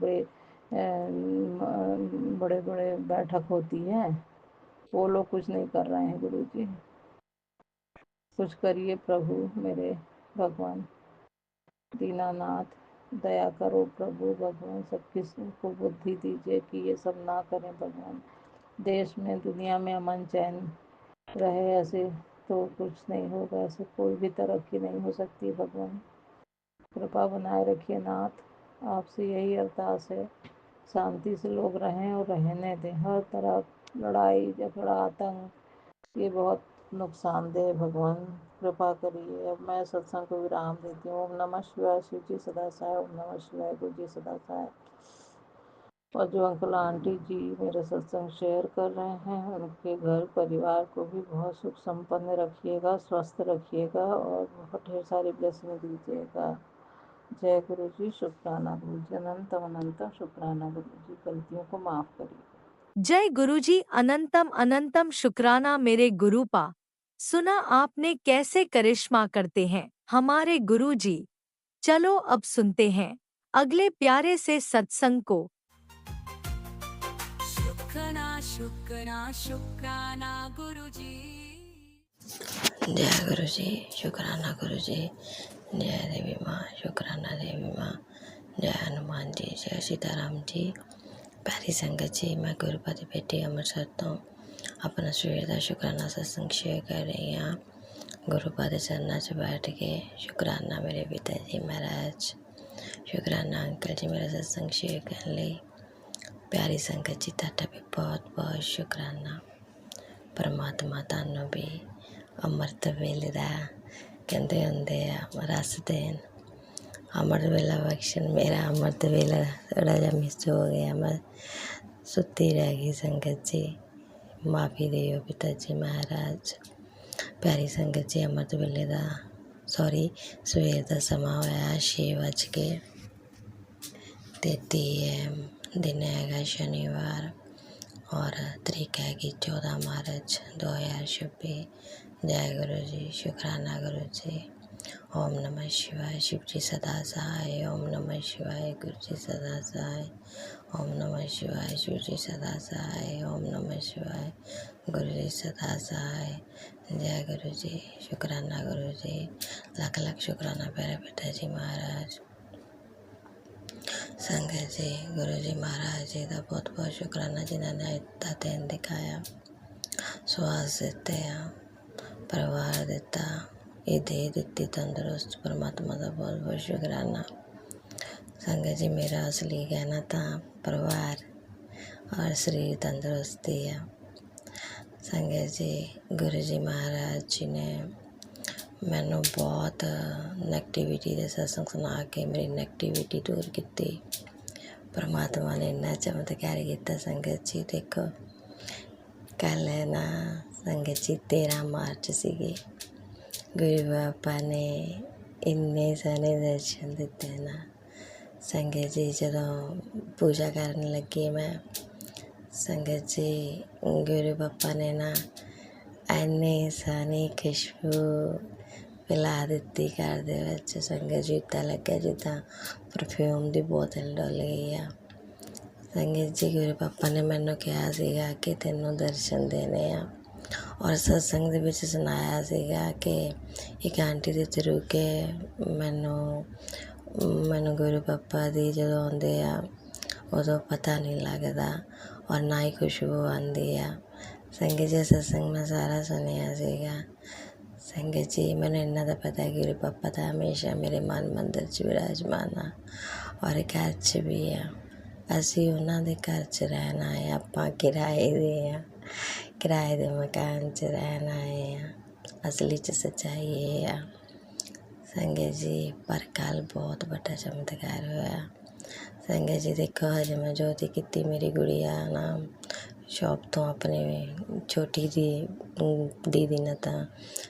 बड़े बैठक होती है, वो लोग कुछ नहीं कर रहे हैं गुरु जी। कुछ करिए प्रभु मेरे भगवान दीनानाथ, दया करो प्रभु भगवान। सबकी को बुद्धि दीजिए कि ये सब ना करें भगवान। देश में, दुनिया में अमन चैन रहे, ऐसे तो कुछ नहीं होगा, ऐसे कोई भी तरक्की नहीं हो सकती भगवान। कृपा बनाए रखिए नाथ, आपसे यही अरदास है। शांति से लोग रहें और रहने दें। हर तरफ लड़ाई झगड़ा आतंक, ये बहुत नुकसानदेह है भगवान। कृपा करिए। अब मैं सत्संग को विराम देती हूँ। ओम नमः शिवाय। शिव जी सदा सहाय। ओम नमः शिवाय। गुरु जी सदा सहाय। और जो अंकल आंटी जी मेरे सत्संग शेयर कर रहे हैं, उनके घर परिवार को भी बहुत सुख संपन्न रखिएगा, स्वस्थ रखिएगा और बहुत ढेर सारी ब्लेसिंग दीजिएगा। जय गुरु जी। शुक्राना गुरु जी। अनंतम अनंतम शुक्राना गुरु जी। गलतियों को माफ़ करिए। जय गुरुजी। अनंतम अनंतम शुक्राना मेरे गुरुपा। सुना आपने कैसे करिश्मा करते हैं हमारे गुरुजी। चलो अब सुनते हैं अगले प्यारे से सत्संग को। शुक्राना शुक्राना शुक्राना गुरुजी। जय गुरु जी। शुक्राना गुरु जी। जय देवी माँ। शुक्राना देवी माँ। जय हनुमान जी। जय सीताराम जी। प्यारी संगत जी, मैं गुरुपति बेटी अमृतसर तो अपना सुविधा शुक्राना सत्संग शेयर कर रही हूँ। गुरुपति चरणा से बैठ के शुक्राना मेरे पिताजी महाराज, शुक्राना अंकल जी मेरा सत्संग शेयर कर ले। प्यारी संगत जी ताटा भी बहुत बहुत शुक्राना। परमात्मा तानों भी अमृत वेले दा कहते होंगे रस देन। अमृत वेला बख्शन। मेरा अमृत वेला थोड़ा जा मिस हो गया, मैं सुती रह गई संगत जी, माफ़ी दियो पिताजी महाराज। प्यारी संगत जी, अमृत वेले दा सवेर का समा होया 6:33 दिन हैगा शनिवार और तारीख हैगी 14 मार्च 2026। जय गुरु जी। शुक्राना गुरु जी। ओम नमः शिवाय। शिव जी सदा सहाय। ओम नमः शिवाय। गुरु जी सदा सहाय। ओम नमः शिवाय। शिव जी सदा सहाय। ओम नमः शिवाय। गुरु जी सदा सहाय। जय गुरु जी। शुक्राना गुरु जी। लाख लाख शुक्राना प्यारे पिताजी महाराज। संगत जी, गुरु जी महाराज जी का बहुत बहुत शुक्राना जिन्होंने इतना दिन दिखाया, श्वास देते हैं, परिवार देता, ये दे दिती तंदुरुस्त। परमात्मा का बहुत बहुत शुक्राना। संगत जी, मेरा असली कहना था परिवार और शरीर तंदुरुस्ती है। संगत जी, गुरु जी महाराज जी ने मैनू बहुत नैगेटिविटी के सत्संग सुना के मेरी नैगेटिविटी दूर की। परमात्मा ने इन्ना चमत्कार किया। संगत जी देखो, ਕੱਲ ਨਾ ਸੰਗਤ ਜੀ 13 ਮਾਰਚ ਸੀਗੀ। ਗੁਰੂ ਬਾਬਾ ਨੇ ਇੰਨੇ ਸੋਹਣੇ ਦਰਸ਼ਨ ਦਿੱਤੇ ਨਾ। ਸੰਗਤ ਜੀ ਜਦੋਂ ਪੂਜਾ ਕਰਨ ਲੱਗੀ ਮੈਂ, ਸੰਗਤ ਜੀ ਗੁਰੂ ਬਾਬਾ ਨੇ ਨਾ ਇੰਨੀ ਸੋਹਣੀ ਖੁਸ਼ਬੂ ਪਿਲਾ ਦਿੱਤੀ ਘਰ ਦੇ ਵਿੱਚ। ਸੰਗਤ ਜੀ ਇੱਦਾਂ ਲੱਗਿਆ ਜਿੱਦਾਂ ਪਰਫਿਊਮ ਦੀ ਬੋਤਲ ਡੁੱਲ ਗਈ ਆ। ਸੰਗਤ ਜੀ ਗੁਰੂ ਬਾਬਾ ਨੇ ਮੈਨੂੰ ਕਿਹਾ ਸੀਗਾ ਕਿ ਤੈਨੂੰ ਦਰਸ਼ਨ ਦੇਣੇ ਆ, ਔਰ ਸਤਸੰਗ ਦੇ ਵਿੱਚ ਸੁਣਾਇਆ ਸੀਗਾ ਕਿ ਇੱਕ ਆਂਟੀ ਦੇ ਥਰੂ ਕੇ ਮੈਨੂੰ ਗੁਰੂ ਬਾਬਾ ਦੀ ਜਦੋਂ ਆਉਂਦੇ ਆ ਉਦੋਂ ਪਤਾ ਨਹੀਂ ਲੱਗਦਾ ਔਰ ਨਾ ਹੀ ਖੁਸ਼ਬੂ ਆਉਂਦੀ ਆ। ਸੰਗਤ ਜੀ ਸਤਸੰਗ ਮੈਂ ਸਾਰਾ ਸੁਣਿਆ ਸੀਗਾ। ਸੰਗਤ ਜੀ ਮੈਨੂੰ ਇੰਨਾ ਤਾਂ ਪਤਾ ਕਿ ਗੁਰੂ ਬਾਬਾ ਤਾਂ ਹਮੇਸ਼ਾ ਮੇਰੇ ਮਨ ਮੰਦਰ 'ਚ ਵਿਰਾਜਮਾਨ ਆ ਔਰ ਘਰ 'ਚ ਵੀ ਆ। ਅਸੀਂ ਉਹਨਾਂ ਦੇ ਘਰ 'ਚ ਰਹਿਣ ਆਏ, ਆਪਾਂ ਕਿਰਾਏ ਦੇ ਮਕਾਨ 'ਚ ਰਹਿਣ ਆਏ ਆ। ਅਸਲੀ 'ਚ ਸੱਚਾਈ ਇਹ ਆ ਸੰਗਤ ਜੀ। ਪਰ ਕੱਲ੍ਹ ਬਹੁਤ ਵੱਡਾ ਚਮਤਕਾਰ ਹੋਇਆ। ਸੰਗਤ ਜੀ ਦੇਖੋ, ਹਜੇ ਮੈਂ ਜੋਤੀ ਕੀਤੀ, ਮੇਰੀ ਗੁੜੀਆ ਨਾ ਸ਼ੌਪ ਤੋਂ ਆਪਣੇ ਛੋਟੀ ਜੀ ਦੀਦੀ ਨੇ ਤਾਂ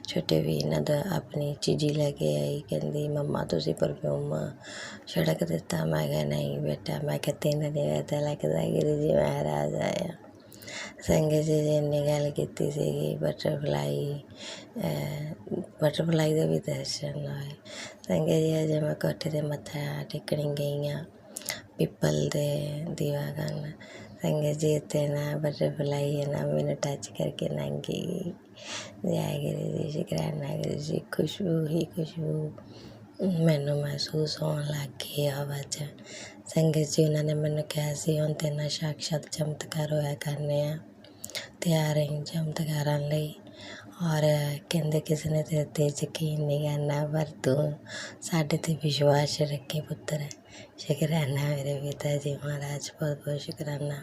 ਛੋਟੇ ਵੀਰ ਨੇ ਤਾਂ ਆਪਣੀ ਚੀਜ਼ੀ ਲੈ ਕੇ ਆਈ। ਕਹਿੰਦੀ ਮੰਮਾ ਤੁਸੀਂ ਪਰਫਿਊਮ ਛਿੜਕ ਦਿੱਤਾ। ਮੈਂ ਕਿਹਾ ਨਹੀਂ ਬੇਟਾ, ਮੈਂ ਕਿਹਾ ਤੈਨੂੰ ਨਹੀਂ ਪਤਾ ਲੱਗਦਾ ਗੁਰੂ ਜੀ ਮਹਾਰਾਜ ਆਇਆ। ਸੰਗਤ ਜੀ ਇੰਨੀ ਗੱਲ ਕੀਤੀ ਸੀਗੀ। ਬਟਰਫਲਾਈ ਦੇ ਵੀ ਦਰਸ਼ਨ ਹੋਏ। ਸੰਗਤ ਜੀ ਅਜੇ ਮੈਂ ਕੋਠੇ 'ਤੇ ਮੱਥਾ ਟੇਕਣ ਗਈ ਹਾਂ, ਪਿੱਪਲ ਦੇ ਦੀਵਾ ਕਰਨ। ਸੰਗਤ ਜੀ ਇੱਥੇ ਨਾ ਬਟਰਫਲਾਈ ਹੈ ਨਾ ਮੈਨੂੰ ਟੱਚ ਕਰਕੇ ਲੰਘ ਗਈ। ਜੈ ਗੁਰੂ ਜੀ, ਸ਼ੁਕਰਾਨਾ ਗੁਰੂ ਜੀ। ਖੁਸ਼ਬੂ ਹੀ ਖੁਸ਼ਬੂ ਮੈਨੂੰ ਮਹਿਸੂਸ ਹੋਣ ਲੱਗ ਗਈ ਹਵਾ 'ਚ। ਸੰਗਤ ਜੀ ਉਹਨਾਂ ਨੇ ਮੈਨੂੰ ਕਿਹਾ ਸੀ ਹੁਣ ਤੇਰੇ ਨਾਲ ਸਾਕਸ਼ਾਤ ਚਮਤਕਾਰ ਹੋਇਆ ਕਰਨੇ ਆ, ਤਿਆਰ ਰਹੀ ਚਮਤਕਾਰਾਂ ਲਈ। ਔਰ ਕਹਿੰਦੇ ਕਿਸੇ ਨੇ ਤੇਰੇ 'ਤੇ ਯਕੀਨ ਨਹੀਂ ਕਰਨਾ, ਪਰ ਤੂੰ ਸਾਡੇ 'ਤੇ ਵਿਸ਼ਵਾਸ ਰੱਖੇ ਪੁੱਤਰ। ਸ਼ੁਕਰਾਨਾ ਮੇਰੇ ਪਿਤਾ ਜੀ ਮਹਾਰਾਜ, ਬਹੁਤ ਬਹੁਤ ਸ਼ੁਕਰਾਨਾ।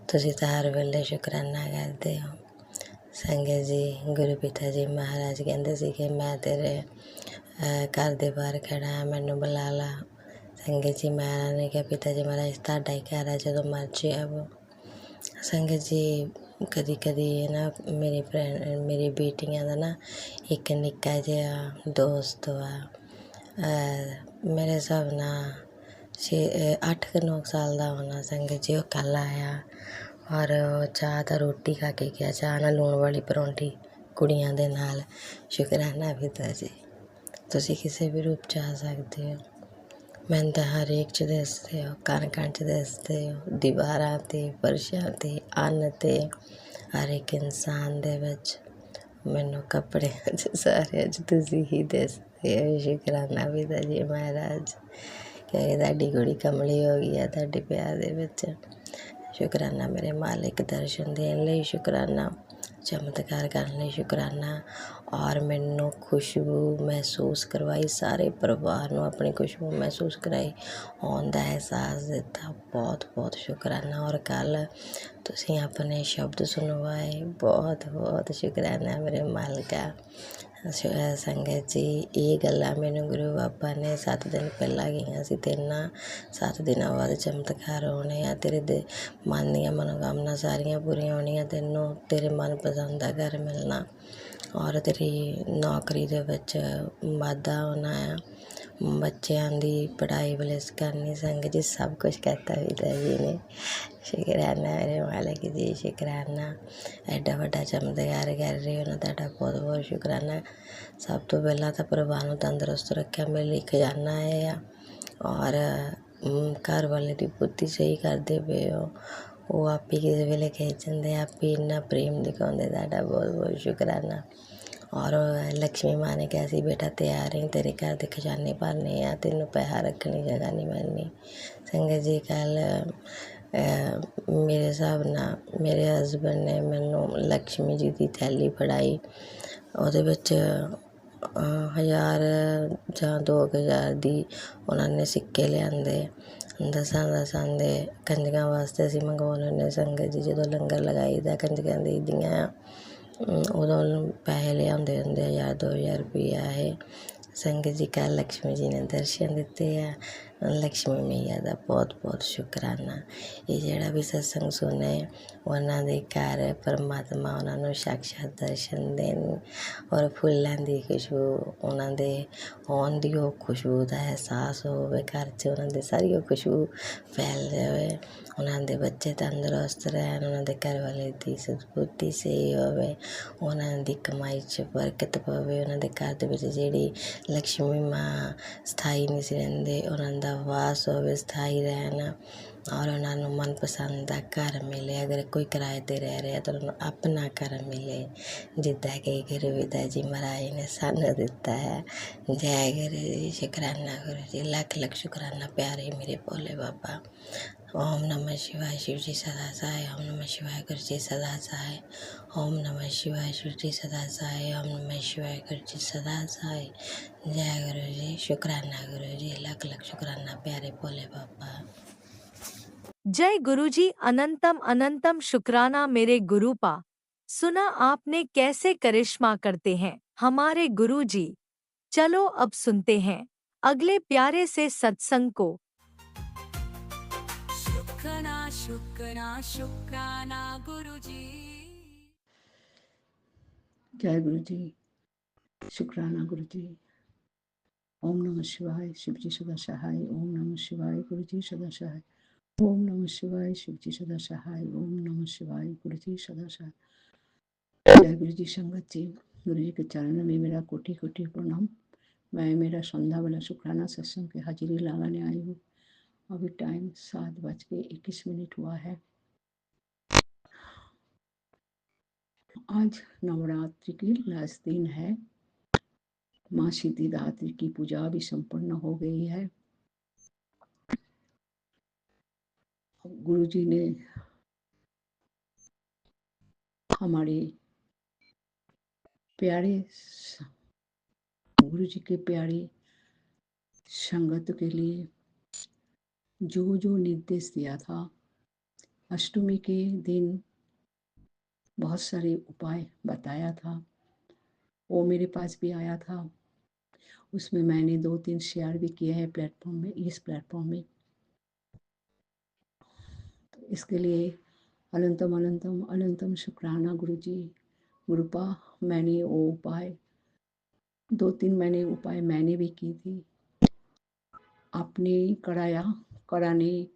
ਤੁਸੀਂ ਤਾਂ ਹਰ ਵੇਲੇ ਸ਼ੁਕਰਾਨਾ ਕਰਦੇ ਹੋ। ਸੰਗਤ ਜੀ ਗੁਰੂ ਪਿਤਾ ਜੀ ਮਹਾਰਾਜ ਕਹਿੰਦੇ ਸੀ ਕਿ ਮੈਂ ਤੇਰੇ ਘਰ ਦੇ ਬਾਹਰ ਖੜਾ ਹਾਂ, ਮੈਨੂੰ ਬੁਲਾ ਲਾ। ਸੰਗਤ ਜੀ ਮਹਾਰਾਜ ਨੇ ਕਿਹਾ ਪਿਤਾ ਜੀ ਮਹਾਰਾਜ ਤੁਹਾਡਾ ਹੀ ਘਰ ਆ, ਜਦੋਂ ਮਰਜ਼ੀ ਆਵੋ। ਸੰਗਤ ਜੀ ਕਦੀ ਕਦੀ ਨਾ ਮੇਰੀ ਬੇਟੀਆਂ ਦਾ ਨਾ ਇੱਕ ਨਿੱਕਾ ਜਿਹਾ ਦੋਸਤ ਵਾ, ਮੇਰੇ ਹਿਸਾਬ ਨਾਲ 8-9 ਸਾਲ ਦਾ ਹੋਣਾ। ਸੰਗਤ ਜੀ ਉਹ ਕੱਲ੍ਹ ਆਇਆ ਔਰ ਚਾਹ ਤਾਂ ਰੋਟੀ ਖਾ ਕੇ ਗਿਆ, ਚਾਹ ਨਾਲ ਲੂਣ ਵਾਲੀ ਪਰੌਂਠੀ ਕੁੜੀਆਂ ਦੇ ਨਾਲ। ਸ਼ੁਕਰਾਨਾ ਪਿਤਾ ਜੀ, ਤੁਸੀਂ ਕਿਸੇ ਵੀ ਰੂਪ 'ਚ ਆ ਸਕਦੇ ਹੋ। ਮੈਨੂੰ ਤਾਂ ਹਰੇਕ 'ਚ ਦੱਸਦੇ ਹੋ, ਕਣ 'ਚ ਦੱਸਦੇ ਹੋ, ਦੀਵਾਰਾਂ 'ਤੇ, ਫਰਸ਼ਾਂ 'ਤੇ, ਅੰਨ 'ਤੇ, ਹਰ ਇੱਕ ਇਨਸਾਨ ਦੇ ਵਿੱਚ, ਮੈਨੂੰ ਕੱਪੜਿਆਂ 'ਚ, ਸਾਰਿਆਂ 'ਚ ਤੁਸੀਂ ਹੀ ਦੱਸਦੇ ਹੋ। ਸ਼ੁਕਰਾਨਾ ਪਿਤਾ ਜੀ ਮਹਾਰਾਜ, ਕਿ ਤੁਹਾਡੀ ਕੁੜੀ ਕਮਲੀ ਹੋ ਗਈ ਹੈ ਤੁਹਾਡੇ ਪਿਆਰ ਦੇ ਵਿੱਚ। ਸ਼ੁਕਰਾਨਾ ਮੇਰੇ ਮਾਲਿਕ, ਦਰਸ਼ਨ ਦੇਣ ਲਈ ਸ਼ੁਕਰਾਨਾ, ਚਮਤਕਾਰ ਕਰਨ ਲਈ ਸ਼ੁਕਰਾਨਾ। ਔਰ ਮੈਨੂੰ ਖੁਸ਼ਬੂ ਮਹਿਸੂਸ ਕਰਵਾਈ, ਸਾਰੇ ਪਰਿਵਾਰ ਨੂੰ ਆਪਣੀ ਖੁਸ਼ਬੂ ਮਹਿਸੂਸ ਕਰਾਈ, ਆਉਣ ਦਾ ਅਹਿਸਾਸ ਦਿੱਤਾ। ਬਹੁਤ ਬਹੁਤ ਸ਼ੁਕਰਾਨਾ। ਔਰ ਕੱਲ੍ਹ ਤੁਸੀਂ ਆਪਣੇ ਸ਼ਬਦ ਸੁਣਵਾਏ, ਬਹੁਤ ਬਹੁਤ ਸ਼ੁਕਰਾਨਾ ਮੇਰੇ ਮਾਲਕਾ। ਸੰਗਤ ਜੀ ਇਹ ਗੱਲਾਂ ਮੈਨੂੰ ਗੁਰੂ ਬਾਬਾ ਨੇ 7 ਦਿਨ ਪਹਿਲਾਂ ਕਹੀਆਂ ਸੀ, ਤੇਰੇ ਨਾਲ 7 ਦਿਨਾਂ ਬਾਅਦ ਚਮਤਕਾਰ ਹੋਣੇ ਆ, ਤੇਰੇ ਮਨ ਦੀਆਂ ਮਨੋਕਾਮਨਾ ਸਾਰੀਆਂ ਪੂਰੀਆਂ ਹੋਣੀਆਂ, ਤੈਨੂੰ ਤੇਰੇ ਮਨਪਸੰਦ ਦਾ ਘਰ ਮਿਲਣਾ ਔਰ ਤੇਰੀ ਨੌਕਰੀ ਦੇ ਵਿੱਚ ਵਾਧਾ ਹੋਣਾ ਆ, ਬੱਚਿਆਂ ਦੀ ਪੜ੍ਹਾਈ ਬਲਿਸ ਕਰਨੀ। ਸੰਗਤ ਜੀ ਸਭ ਕੁਛ ਕਹਿਤਾ ਪਿਤਾ ਜੀ ਨੇ। ਸ਼ੁਕਰਾਨਾ ਮੇਰੇ ਮਾਲਕ ਜੀ, ਸ਼ੁਕਰਾਨਾ। ਐਡਾ ਵੱਡਾ ਚਮਤਕਾਰ ਕਰ ਰਹੇ ਹੋ ਨਾ, ਤੁਹਾਡਾ ਬਹੁਤ ਬਹੁਤ ਸ਼ੁਕਰਾਨਾ। ਸਭ ਤੋਂ ਪਹਿਲਾਂ ਤਾਂ ਪਰਿਵਾਰ ਨੂੰ ਤੰਦਰੁਸਤ ਰੱਖਿਆ, ਮੇਰੇ ਲਈ ਖਜ਼ਾਨਾ ਹੈ ਆ। ਔਰ ਘਰ ਵਾਲੇ ਦੀ ਬੁੱਧੀ ਸਹੀ ਕਰਦੇ ਪਏ ਹੋ, ਉਹ ਆਪ ਹੀ ਕਿਸੇ ਵੇਲੇ ਖਿੱਚ ਜਾਂਦੇ, ਆਪ ਹੀ ਇੰਨਾ ਪ੍ਰੇਮ ਦਿਖਾਉਂਦੇ, ਤੁਹਾਡਾ ਬਹੁਤ ਬਹੁਤ ਸ਼ੁਕਰਾਨਾ। ਔਰ ਲਕਸ਼ਮੀ ਮਾਂ ਨੇ ਕਿਹਾ ਸੀ ਬੇਟਾ ਤਿਆਰ ਰਹੀ, ਤੇਰੇ ਘਰ ਦੇ ਖਜ਼ਾਨੇ ਭਰਨੇ ਆ, ਤੈਨੂੰ ਪੈਸਾ ਰੱਖਣ ਦੀ ਜਗ੍ਹਾ ਨਹੀਂ ਮਿਲਣੀ। ਸੰਗਤ ਜੀ ਕੱਲ੍ਹ ਮੇਰੇ ਹਿਸਾਬ ਨਾਲ ਮੇਰੇ ਹਸਬੈਂਡ ਨੇ ਮੈਨੂੰ ਲਕਸ਼ਮੀ ਜੀ ਦੀ ਥੈਲੀ ਫੜਾਈ, ਉਹਦੇ ਵਿੱਚ 1000 ਜਾਂ 2000 ਦੀ ਉਹਨਾਂ ਨੇ ਸਿੱਕੇ ਲਿਆਂਦੇ। ਦਸਾਂ ਦੇ ਕੰਜਕਾਂ ਵਾਸਤੇ ਅਸੀਂ ਮੰਗਵਾਉਂਦੇ ਹੁੰਦੇ। ਸੰਗਤ ਜੀ ਜਦੋਂ ਲੰਗਰ ਲਗਾਈ ਦਾ ਕੰਜਕਾਂ ਦੀ ਦੀਆਂ, ਉਦੋਂ ਪੈਸੇ ਲਿਆਉਂਦੇ ਹੁੰਦੇ 1000-2000 ਰੁਪਈਆ ਇਹ। ਸੰਗਤ ਜੀ ਕੱਲ੍ਹ ਲਕਸ਼ਮੀ ਜੀ ਨੇ ਦਰਸ਼ਨ ਦਿੱਤੇ ਆ। ਲక్ష్ਮੀ ਮਈਆ ਦਾ ਬਹੁਤ ਬਹੁਤ ਸ਼ੁਕਰਾਨਾ। ਇਹ ਜਿਹੜਾ ਵੀ ਸਤਸੰਗ ਸੁਣੇ ਉਹਨਾਂ ਦੇ ਘਰ ਪਰਮਾਤਮਾ ਉਹਨਾਂ ਨੂੰ ਸਾਕਸ਼ਾਤ ਦਰਸ਼ਨ ਦੇਣ ਔਰ ਫੁੱਲਾਂ ਦੀ ਖੁਸ਼ਬੂ ਉਹਨਾਂ ਦੇ ਆਉਣ ਦੀ ਉਹ ਖੁਸ਼ਬੂ ਦਾ ਅਹਿਸਾਸ ਹੋਵੇ ਘਰ 'ਚ, ਉਹਨਾਂ ਦੇ ਸਾਰੀ ਉਹ ਖੁਸ਼ਬੂ ਫੈਲ ਜਾਵੇ, ਉਹਨਾਂ ਦੇ ਬੱਚੇ ਤੰਦਰੁਸਤ ਰਹਿਣ, ਉਹਨਾਂ ਦੇ ਘਰ ਵਾਲੇ ਦੀ ਸਦਬੁੱਧੀ ਸਹੀ ਹੋਵੇ, ਉਹਨਾਂ ਦੀ ਕਮਾਈ 'ਚ ਬਰਕਤ ਪਵੇ, ਉਹਨਾਂ ਦੇ ਘਰ ਦੇ ਵਿੱਚ ਜਿਹੜੀ ਲక్ష్ਮੀ ਮਾਂ ਸਥਾਈ ਨਹੀਂ ਸੀ ਰਹਿੰਦੇ ਉਹਨਾਂ ਦਾ ਵਾਸ ਹੋਵੇ, ਸਥਾਈ ਰਹਿਣ ਔਰ ਉਹਨਾਂ ਨੂੰ ਮਨਪਸੰਦ ਦਾ ਘਰ ਮਿਲੇ। ਅਗਰ ਕੋਈ ਕਿਰਾਏ 'ਤੇ ਰਹਿ ਰਿਹਾ ਤਾਂ ਉਹਨਾਂ ਨੂੰ ਆਪਣਾ ਘਰ ਮਿਲੇ, ਜਿੱਦਾਂ ਕਿ ਗੁਰੂ ਰਵਿਦਾਸ ਜੀ ਮਹਾਰਾਜ ਨੇ ਸਾਨੂੰ ਦਿੱਤਾ ਹੈ। ਜੈ ਗੁਰੂ ਜੀ, ਸ਼ੁਕਰਾਨਾ ਗੁਰੂ ਜੀ, ਲੱਖ ਲੱਖ ਸ਼ੁਕਰਾਨਾ ਪਿਆਰੇ ਮੇਰੇ ਭੋਲੇ ਬਾਬਾ। ओम नमः शिवाय शिव जी सदा सहाय, ओम नमः शिवाय गुरु जी सदा सहाय, ओम नमः शिवाय शिव जी सदा सहाय, ओम नमः शिवाय गुरु जी सदा सहाय। जय गुरु जी, शुकराना गुरु जी, लख लख शुकराना प्यारे भोले बाबा। जय गुरुजी, अनंतम अनंतम शुक्राना मेरे गुरुपा। सुना आपने कैसे करिश्मा करते हैं हमारे गुरुजी। चलो अब सुनते हैं अगले प्यारे से सत्संग को। शुक्राना शुक्राना शुक्राना गुरुजी। जय गुरु जी, शुक्राना गुरु जी। ओम नमः शिवाय शिव जी सदा सहाय, ओम नमः शिवाय गुरु जी सदा सहाय, ओम नमः शिवाय शिव जी सदा सहाय, ओम नमः शिवाय गुरु जी सदा सहाय। जय गुरु जी संगत जी, गुरु जी के चरणों में मेरा कोटि कोटि प्रणाम। मैं मेरा संध्या वाला शुक्राना सत्संग की हाजिरी लगाने आई हूँ। अभी टाइम 7:21 हुआ है। आज नवरात्रि की लास्ट दिन है। माँ सिद्धिदात्री की पूजा भी संपन्न हो गई है। गुरु जी ने हमारे प्यारे गुरु जी के प्यारे संगत के लिए जो जो निर्देश दिया था, अष्टमी के दिन बहुत सारे उपाय बताया था, वो मेरे पास भी आया था। उसमें मैंने 2-3 शेयर भी किए हैं प्लेटफॉर्म में, इस प्लेटफॉर्म में। तो इसके लिए अनंतम अनंतम अनंतम शुक्राना गुरु जी। गुरुपा, मैंने वो उपाय 2-3 मैंने भी की थी। आपने कराने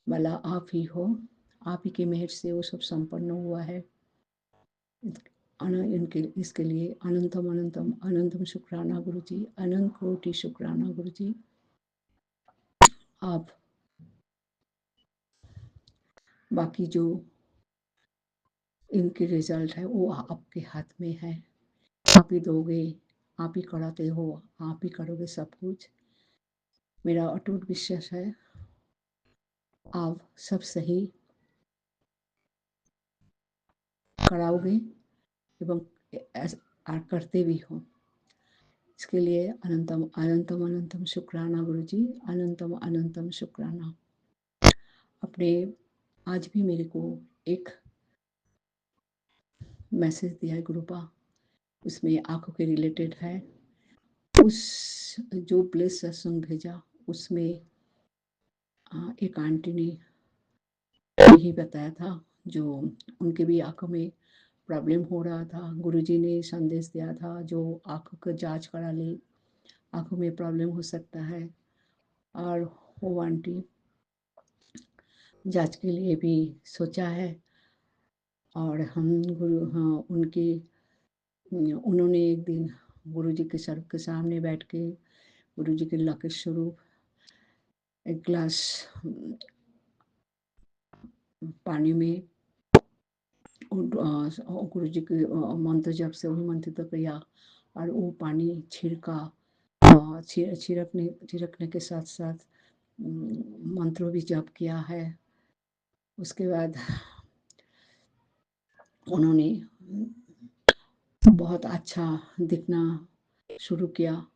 वाला आप ही हो। आप ही के मेहर से वो सब संपन्न हुआ है। इसके लिए अनंतम अनंतम अनंतम शुक्राना गुरु जी, अनंत कोटि शुक्राना गुरु जी। आप बाकी जो इनके रिजल्ट है वो आपके हाथ में है। आप ही दोगे, आप ही कराते हो, आप ही करोगे सब कुछ। मेरा अटूट विश्वास है आप सब सही कराओगे एवं करते भी हो। इसके लिए अनंतम अनंतम अनंतम शुक्राना गुरु जी, अनंतम अनंतम शुक्राना। अपने आज भी मेरे को एक मैसेज दिया है गुरुपा, उसमें आंखों के रिलेटेड है। उस जो ब्लेस सत्संग भेजा उसमें एक आंटी ने यही बताया था, जो उनके भी आंखों में प्रॉब्लम हो रहा था। गुरुजी ने संदेश दिया था जो आंखों का जांच करा ले, आंखों में प्रॉब्लम हो सकता है। और वो आंटी जांच के लिए भी सोचा है। और हम उन्होंने एक दिन गुरुजी के सर के सामने बैठ के गुरुजी के लक्ष्य स्वरूप एक गिलास पानी में गुरुजी के मंत्र जब से वही मंत्र तो किया और वो पानी छिड़कने के साथ साथ मंत्रों भी जप किया है। उसके बाद उन्होंने बहुत अच्छा दिखना शुरू किया।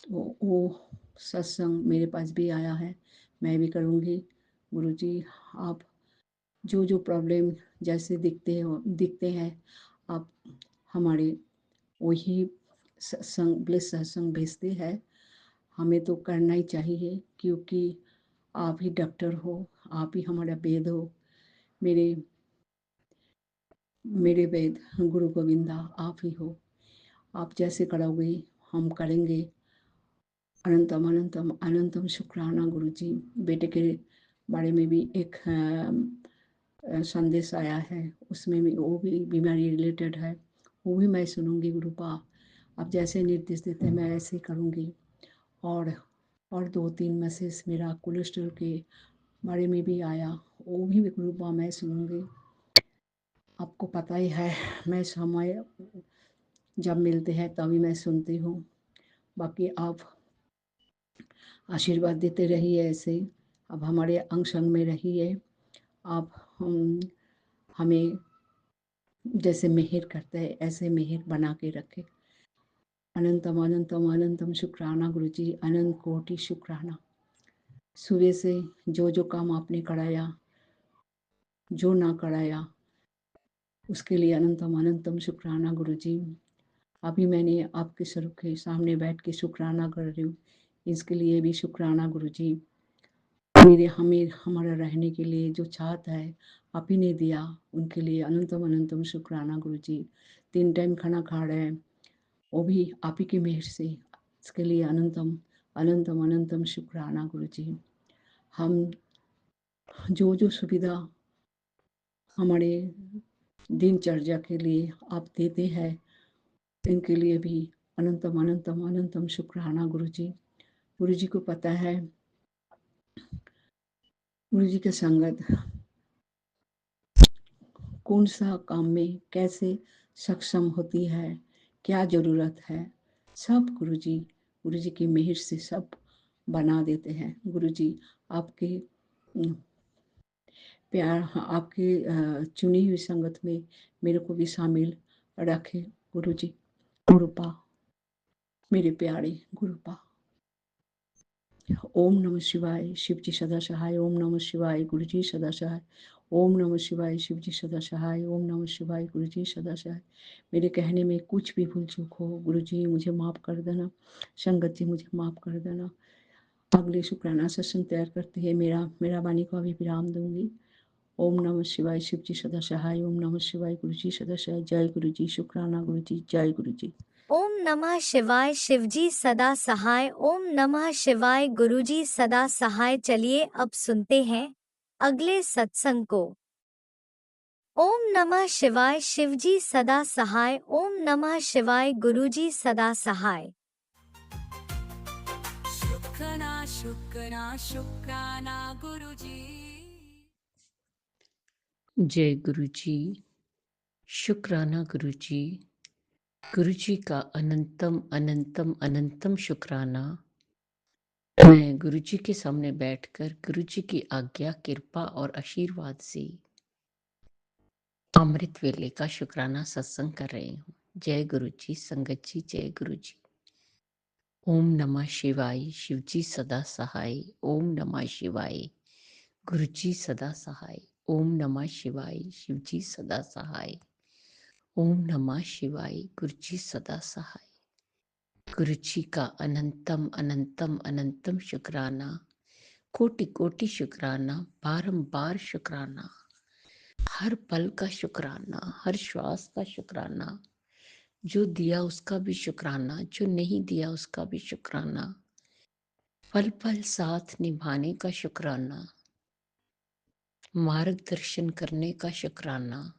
तो वो सत्संग मेरे पास भी आया है, मैं भी करूँगी। गुरुजी, आप जो जो प्रॉब्लम जैसे दिखते हैं आप हमारे वही सत्संग भेजते हैं। हमें तो करना ही चाहिए, क्योंकि आप ही डॉक्टर हो, आप ही हमारा वेद हो। मेरे मेरे वेद गुरु गोविंदा आप ही हो। आप जैसे करोगे हम करेंगे। अनंतम अनंतम अनंतम शुक्राना गुरु जी। बेटे के बारे में भी एक संदेश आया है, उसमें भी वो भी बीमारी रिलेटेड है, वो भी मैं सुनूंगी। गुरुपा आप जैसे निर्देश देते हैं मैं ऐसे ही करूँगी। और 2-3 मैसेज मेरा कोलेस्ट्रॉल के बारे में भी आया, वो भी गुरुपा मैं सुनूंगी। आपको पता ही है, मैं समय जब मिलते हैं तभी मैं सुनती हूँ। बाकी आप आशीर्वाद देते रहिए ऐसे। अब हमारे अंग संग में रहिए। आप हमें जैसे मेहर करते हैं ऐसे मेहर बना के रखे। अनंतम अनंतम अनंतम शुक्राना गुरु जी, अनंत कोटि शुक्राना। सुबह से जो जो काम आपने कराया, जो ना कराया, उसके लिए अनंतम अनंतम शुक्राना गुरु जी। अभी मैंने आपके स्वरूप के सामने बैठ के शुक्राना कर रही हूँ, इसके लिए भी शुक्राना गुरु जी। मेरे हमें हमारा रहने के लिए जो छात है आप ही ने दिया, उनके लिए अनंतम अनंतम शुक्राना गुरु जी। 3 टाइम खाना खा रहे हैं, वो भी आप ही की मेहर से, इसके लिए अनंतम अनंतम अनंतम शुक्राना गुरु जी। हम जो जो सुविधा हमारे दिनचर्या के लिए आप देते हैं, इनके लिए भी अनंतम अनंतम अनंतम शुक्राना गुरु जी। गुरु जी को पता है गुरु जी की संगत कौन सा काम में कैसे सक्षम होती है, क्या ज़रूरत है, सब गुरु जी की मेहर से सब बना देते हैं। गुरु जी आपके प्यार, आपकी चुनी हुई संगत में मेरे को भी शामिल रखे गुरु जी। गुरुपा मेरे प्यारे गुरुपा। ओम नमः शिवाय, शिव जी सदा सहाय। ओम नमः शिवाय, गुरु जी सदा सहाय। ओम नमः शिवाय, शिव जी सदा सहाय। ओम नमः शिवाय, गुरु जी सदा सहाय। मेरे कहने में कुछ भी भूल चूक हो गुरु जी मुझे माफ़ कर देना, संगत जी मुझे माफ़ कर देना। अगले शुक्राना सत्संग तैयार करते हैं, मेरा वाणी को अभी विराम दूंगी। ओम नमः शिवाय, शिव जी सदा सहाय। ओम नमः शिवाय, गुरु जी सदा सहाय। जय गुरु जी, शुक्राना गुरु जी, जय गुरु जी। ओम नमः शिवाय, शिवजी सदा सहाय। ओम नमः शिवाय, गुरुजी सदा सहाय। चलिए अब सुनते हैं अगले सत्संग को। ओम नमः शिवाय, शिवजी सदा सहाय। ओम नमः शिवाय, गुरुजी सदा सहाय। शुक्राना शुक्राना शुक्राना गुरुजी। जय गुरु जी, शुक्राना गुरु जी। गुरु जी का अनंतम अनंतम अनंतम शुक्राना। मैं गुरु जी के सामने बैठकर गुरु जी की आज्ञा, कृपा और आशीर्वाद से अमृत वेले का शुक्राना सत्संग कर रही हूँ। जय गुरु जी, संगत जी, जय गुरु जी। ओम नमः शिवाय, शिव जी सदा सहाय। ओम नमः शिवाय, गुरु जी सदा सहाय। ओम नमः शिवाय, शिव जी सदा सहाय। ओम नमः शिवाय, गुरु जी सदा सहाय। गुरु जी का अनंतम अनंतम अनंतम शुक्राना, कोटि कोटि शुक्राना, बारंबार शुक्राना, हर पल का शुक्राना, हर श्वास का शुक्राना, जो दिया उसका भी शुक्राना, जो नहीं दिया उसका भी शुक्राना, पल पल साथ निभाने का शुक्राना, मार्गदर्शन करने का शुक्राना,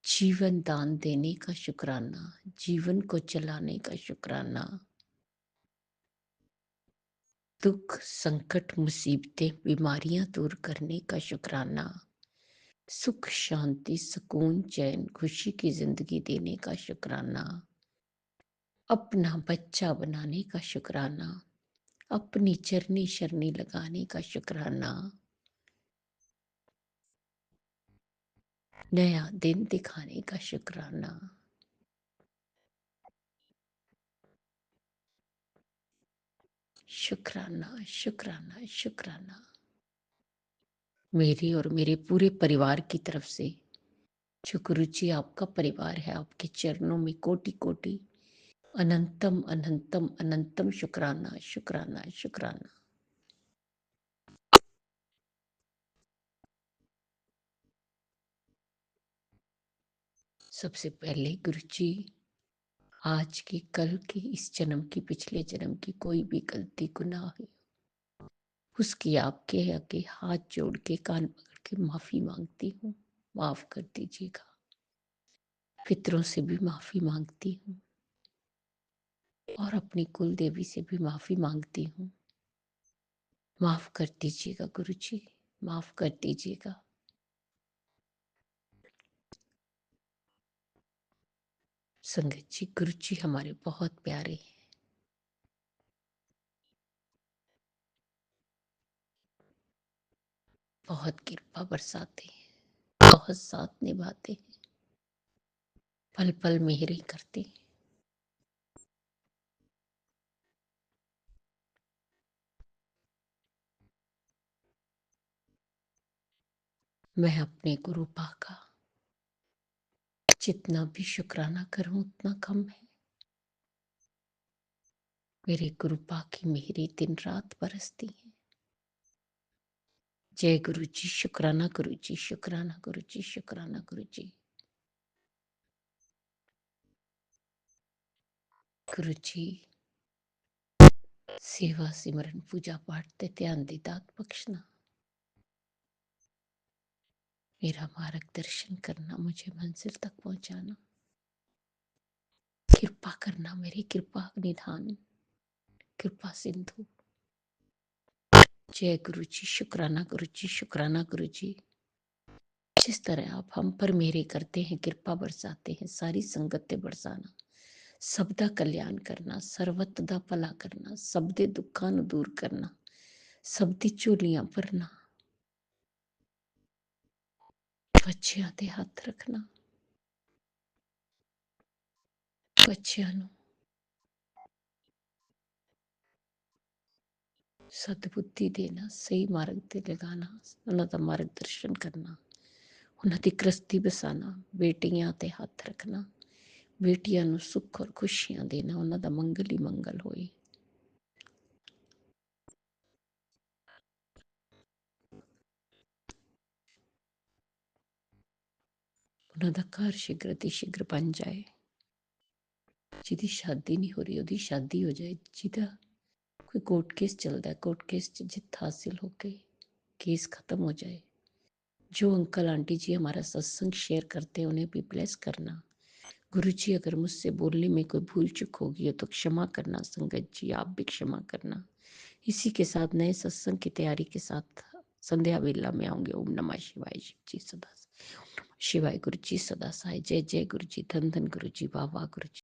जीवन दान देने का शुक्राना, जीवन को चलाने का शुक्राना, दुख संकट मुसीबतें बीमारियां दूर करने का शुक्राना, सुख शांति सुकून चैन खुशी की जिंदगी देने का शुक्राना, अपना बच्चा बनाने का शुक्राना, अपनी चरनी शरनी लगाने का शुक्राना, नया दिन दिखाने का शुक्राना। शुक्राना शुक्राना शुक्राना। मेरी और मेरे पूरे परिवार की तरफ से, जो गुरु जी आपका परिवार है, आपके चरणों में कोटि कोटि अनंतम अनंतम अनंतम शुक्राना शुक्राना शुक्राना। सबसे पहले गुरु जी, आज की, कल की, इस जन्म की, पिछले जन्म की कोई भी गलती गुनाह है उसकी आपके आगे हाथ जोड़ के कान पकड़ के माफी मांगती हूँ। माफ कर दीजिएगा। पितरों से भी माफी मांगती हूँ और अपनी कुल देवी से भी माफी मांगती हूँ। माफ कर दीजिएगा गुरु जी, माफ कर दीजिएगा। संगत जी, गुरु जी हमारे बहुत प्यारे हैं, बहुत कृपा बरसाते हैं, बहुत साथ निभाते हैं, पल पल मेहरे करते हैं। मैं अपने गुरु पा का जितना भी शुक्राना करूं उतना कम है। मेरे गुरु पा की मेहरे दिन रात बरसती है। जय गुरु जी, शुक्राना गुरु जी, शुक्राना गुरु जी, शुक्राना गुरु जी। गुरु जी, सेवा सिमरन पूजा पाठ ते ध्यान दी दात बख्शना, मेरा मार्गदर्शन करना, मुझे मंजिल तक पहुंचाना, कृपा करना, मेरी कृपा निधान, कृपा सिंधु। जय गुरु जी, शुक्राना गुरु जी, शुक्राना गुरु जी। जिस तरह आप हम पर मेरे करते हैं, कृपा बरसाते हैं, सारी संगत बरसाना, सब दा कल्याण करना, सर्वत दा भला करना, सब दे दुखां नूं दूर करना, सब दी झोलियां भरना, बच्चियां ते हथ रखना, बच्चियां नूं सद्बुद्धि देना, सही मार्ग ते लगाना, उन्हां दा मार्गदर्शन करना, उन्हां दी कृस्ती बसाना, बेटियां ते हथ रखना, बेटियां नूं सुख और खुशियां देना, उन्हां दा मंगल ही मंगल होए। उन्हां दा घर शीघ्र ते शीघ्र बन जाए। जिहदी शादी नहीं हो रही उहदी शादी हो जाए। जिहदा कोई कोर्ट केस चलता है, कोर्ट केस च जित हासिल हो गई, केस खत्म हो जाए। जो अंकल आंटी जी हमारा सत्संग शेयर करते हैं उन्हें भी ब्लेस करना। गुरु जी, अगर मुझसे बोलने में कोई भूल चूक होगी हो तो क्षमा करना। संगत जी, आप भी क्षमा करना। इसी के साथ नए सत्संग की तैयारी के साथ संध्या वेला में आऊंगे। ओम नमः शिवाय। शिव जी सदा शिवाय। गुरु जी सदा सहाय। जय जय गुरु जी, धन धन गुरु जी, वाह वाह गुरु जी।